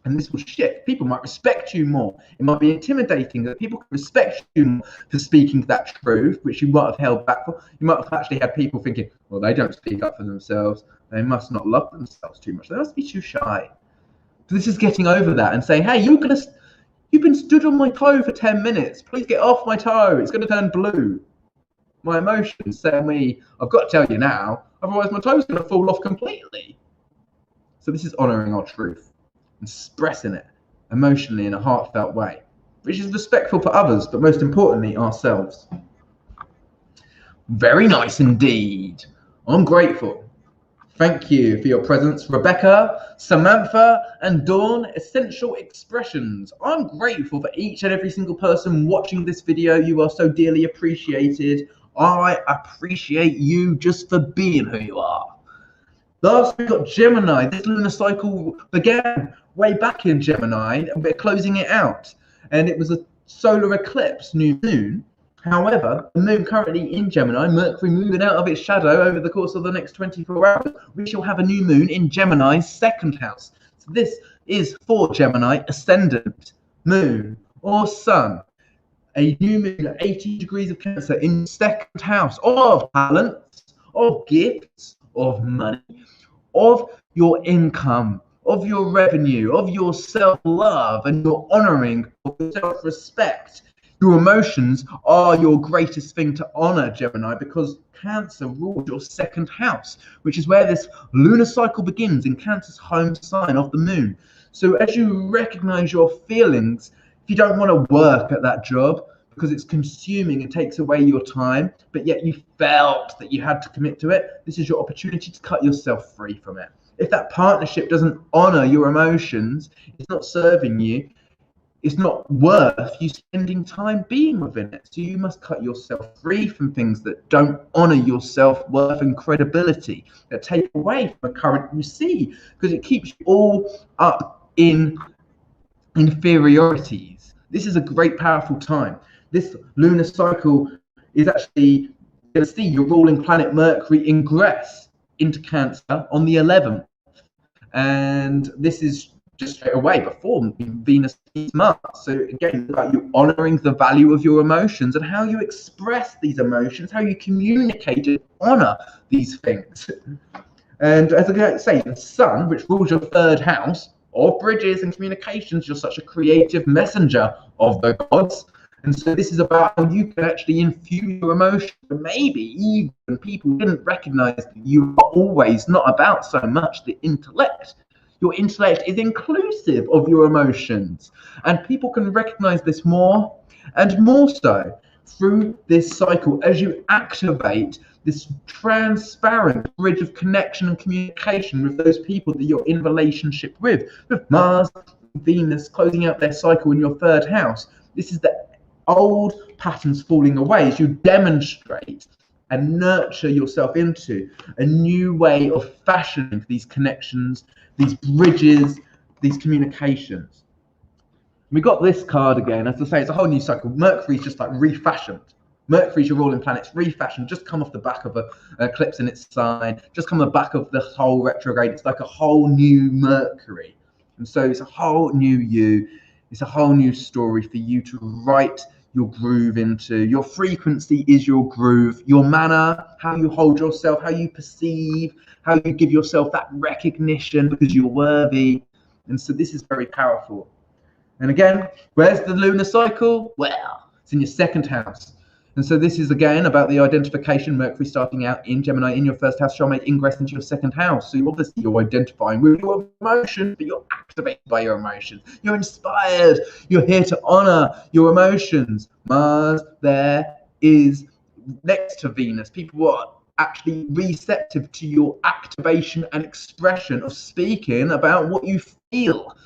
And this will shift. People might respect you more. It might be intimidating that people can respect you more for speaking that truth, which you might have held back for. You might have actually had people thinking, well, they don't speak up for themselves. They must not love themselves too much. They must be too shy. So this is getting over that and saying, hey, you've been stood on my toe for 10 minutes. Please get off my toe. It's going to turn blue. My emotions say me, I've got to tell you now, otherwise my toe's going to fall off completely. So this is honouring our truth. Expressing it emotionally in a heartfelt way, which is respectful for others, but most importantly, ourselves. Very nice indeed. I'm grateful. Thank you for your presence, Rebecca, Samantha, and Dawn. Essential Expressions. I'm grateful for each and every single person watching this video. You are so dearly appreciated. I appreciate you just for being who you are. Last we got Gemini. This lunar cycle began way back in Gemini, and we're closing it out. And it was a solar eclipse, new moon. However, the moon currently in Gemini, Mercury moving out of its shadow over the course of the next 24 hours, we shall have a new moon in Gemini's second house. So this is for Gemini, ascendant, moon, or sun. A new moon at 80 degrees of Cancer in second house of talents, of gifts, of money, of your income, of your revenue, of your self-love and your honouring of your self-respect. Your emotions are your greatest thing to honour, Gemini, because Cancer rules your second house, which is where this lunar cycle begins in Cancer's home sign of the moon. So as you recognise your feelings, if you don't want to work at that job because it's consuming and takes away your time, but yet you felt that you had to commit to it, this is your opportunity to cut yourself free from it. If that partnership doesn't honour your emotions, it's not serving you, it's not worth you spending time being within it. So you must cut yourself free from things that don't honour your self-worth and credibility, that take away from the current you see, because it keeps you all up in inferiorities. This is a great, powerful time. This lunar cycle is actually going to see your ruling planet Mercury ingress into Cancer on the 11th. And this is just straight away before Venus meets Mars. So again, about you honoring the value of your emotions and how you express these emotions, how you communicate and honor these things. And as I say, the Sun, which rules your third house of bridges and communications, you're such a creative messenger of the gods. And so this is about how you can actually infuse your emotions. Maybe even people didn't recognize that you are always not about so much the intellect. Your intellect is inclusive of your emotions. And people can recognize this more and more so through this cycle as you activate this transparent bridge of connection and communication with those people that you're in relationship with Mars, Venus closing out their cycle in your third house. This is the old patterns falling away as you demonstrate and nurture yourself into a new way of fashioning these connections, these bridges, these communications. We got this card again. As I say, it's a whole new cycle. Mercury's just like refashioned. Mercury's your ruling planet. It's refashioned, just come off the back of an eclipse in its sign, just come on the back of the whole retrograde. It's like a whole new Mercury. And so it's a whole new you. It's a whole new story for you to write your groove into. Your frequency is your groove. Your manner, how you hold yourself, how you perceive, how you give yourself that recognition because you're worthy. And so this is very powerful. And again, where's the lunar cycle? Well, it's in your second house. And so this is again about the identification. Mercury starting out in Gemini in your first house shall make ingress into your second house. So you're identifying with your emotions, but you're activated by your emotions. You're inspired. You're here to honor your emotions. Mars there is next to Venus. People are actually receptive to your activation and expression of speaking about what you feel.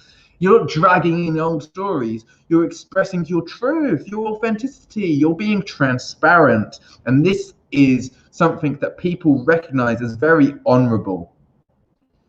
You're not dragging in old stories. You're expressing your truth, your authenticity. You're being transparent. And this is something that people recognize as very honorable.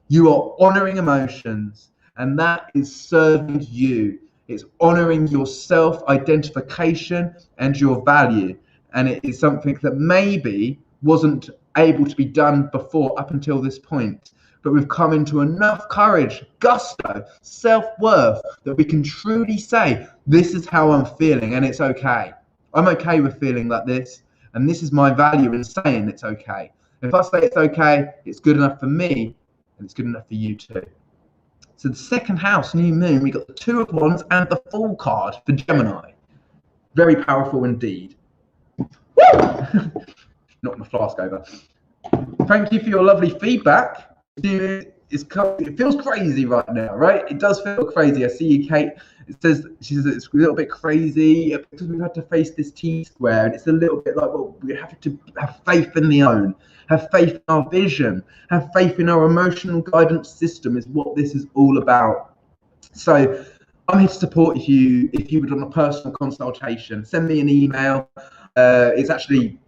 You are honoring emotions, and that is serving you. It's honoring your self-identification and your value. And it is something that maybe wasn't able to be done before up until this point. But we've come into enough courage, gusto, self-worth that we can truly say, this is how I'm feeling and it's okay. I'm okay with feeling like this, and this is my value in saying it's okay. If I say it's okay, it's good enough for me, and it's good enough for you too. So the second house, new moon, we got the Two of Wands and the Fool card for Gemini. Very powerful indeed. Woo! Knocked my flask over. Thank you for your lovely feedback. It feels crazy right now, right? It does feel crazy. I see you, Kate. She says it's a little bit crazy because we've had to face this T-square, and it's a little bit like, well, we have to have faith in the own, have faith in our vision, have faith in our emotional guidance system is what this is all about. So I'm here to support you. If you would want a personal consultation, send me an email. It's actually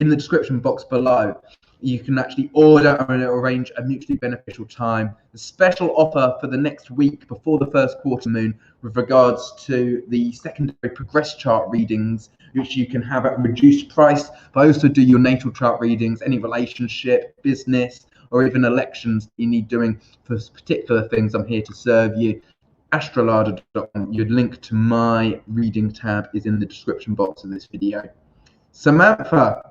in the description box below. You can actually order and arrange a mutually beneficial time. The special offer for the next week before the first quarter moon with regards to the secondary progress chart readings, which you can have at a reduced price. But I also do your natal chart readings, any relationship, business, or even elections you need doing for particular things. I'm here to serve you. Astrology.com. Your link to my reading tab is in the description box of this video. Samantha,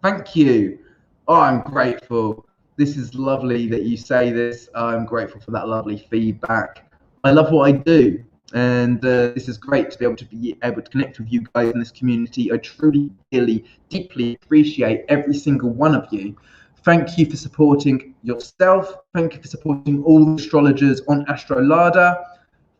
thank you. Oh, I'm grateful. This is lovely that you say this. I'm grateful for that lovely feedback. I love what I do, and this is great to be able to connect with you guys in this community. I truly, really, deeply appreciate every single one of you. Thank you for supporting yourself. Thank you for supporting all the astrologers on Astrology.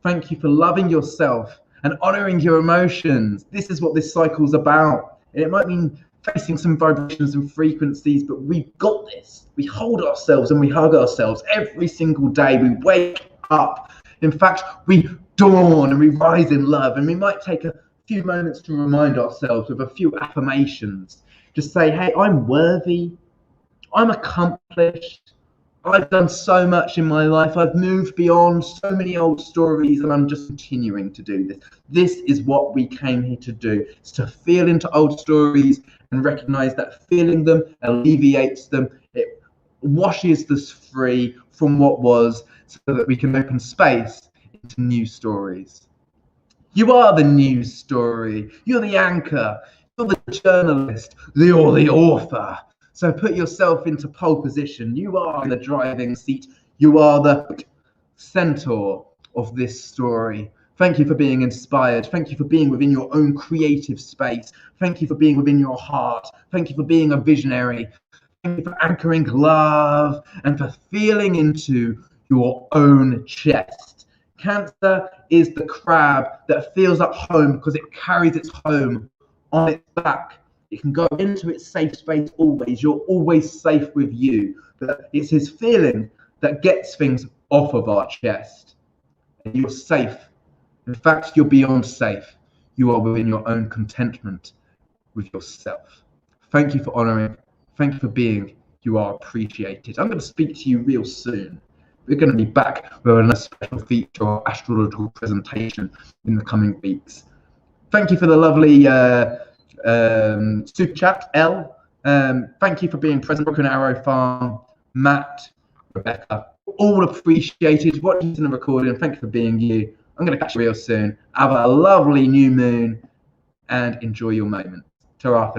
Thank you for loving yourself and honoring your emotions. This is what this cycle's about. And it might mean facing some vibrations and frequencies, but we've got this. We hold ourselves and we hug ourselves every single day. We wake up. In fact, we dawn and we rise in love. And we might take a few moments to remind ourselves with a few affirmations. Just say, hey, I'm worthy. I'm accomplished. I've done so much in my life. I've moved beyond so many old stories, and I'm just continuing to do this. This is what we came here to do, is to feel into old stories and recognize that feeling them alleviates them. It washes us free from what was, so that we can open space into new stories. You are the news story. You're the anchor. You're the journalist. You're the author. So put yourself into pole position. You are in the driving seat. You are the centaur of this story. Thank you for being inspired. Thank you for being within your own creative space. Thank you for being within your heart. Thank you for being a visionary. Thank you for anchoring love and for feeling into your own chest. Cancer is the crab that feels at home because it carries its home on its back. It can go into its safe space always. You're always safe with you. But it's his feeling that gets things off of our chest. And you're safe. In fact, you're beyond safe. You are within your own contentment with yourself. Thank you for honoring. Thank you for being. You are appreciated. I'm going to speak to you real soon. We're going to be back with a special feature or astrological presentation in the coming weeks. Thank you for the lovely super chat, L. Thank you for being present. Broken Arrow Farm, Matt, Rebecca, all appreciated. Watching the recording, thank you for being you. I'm going to catch you real soon. Have a lovely new moon and enjoy your moment. Ta-ra for now.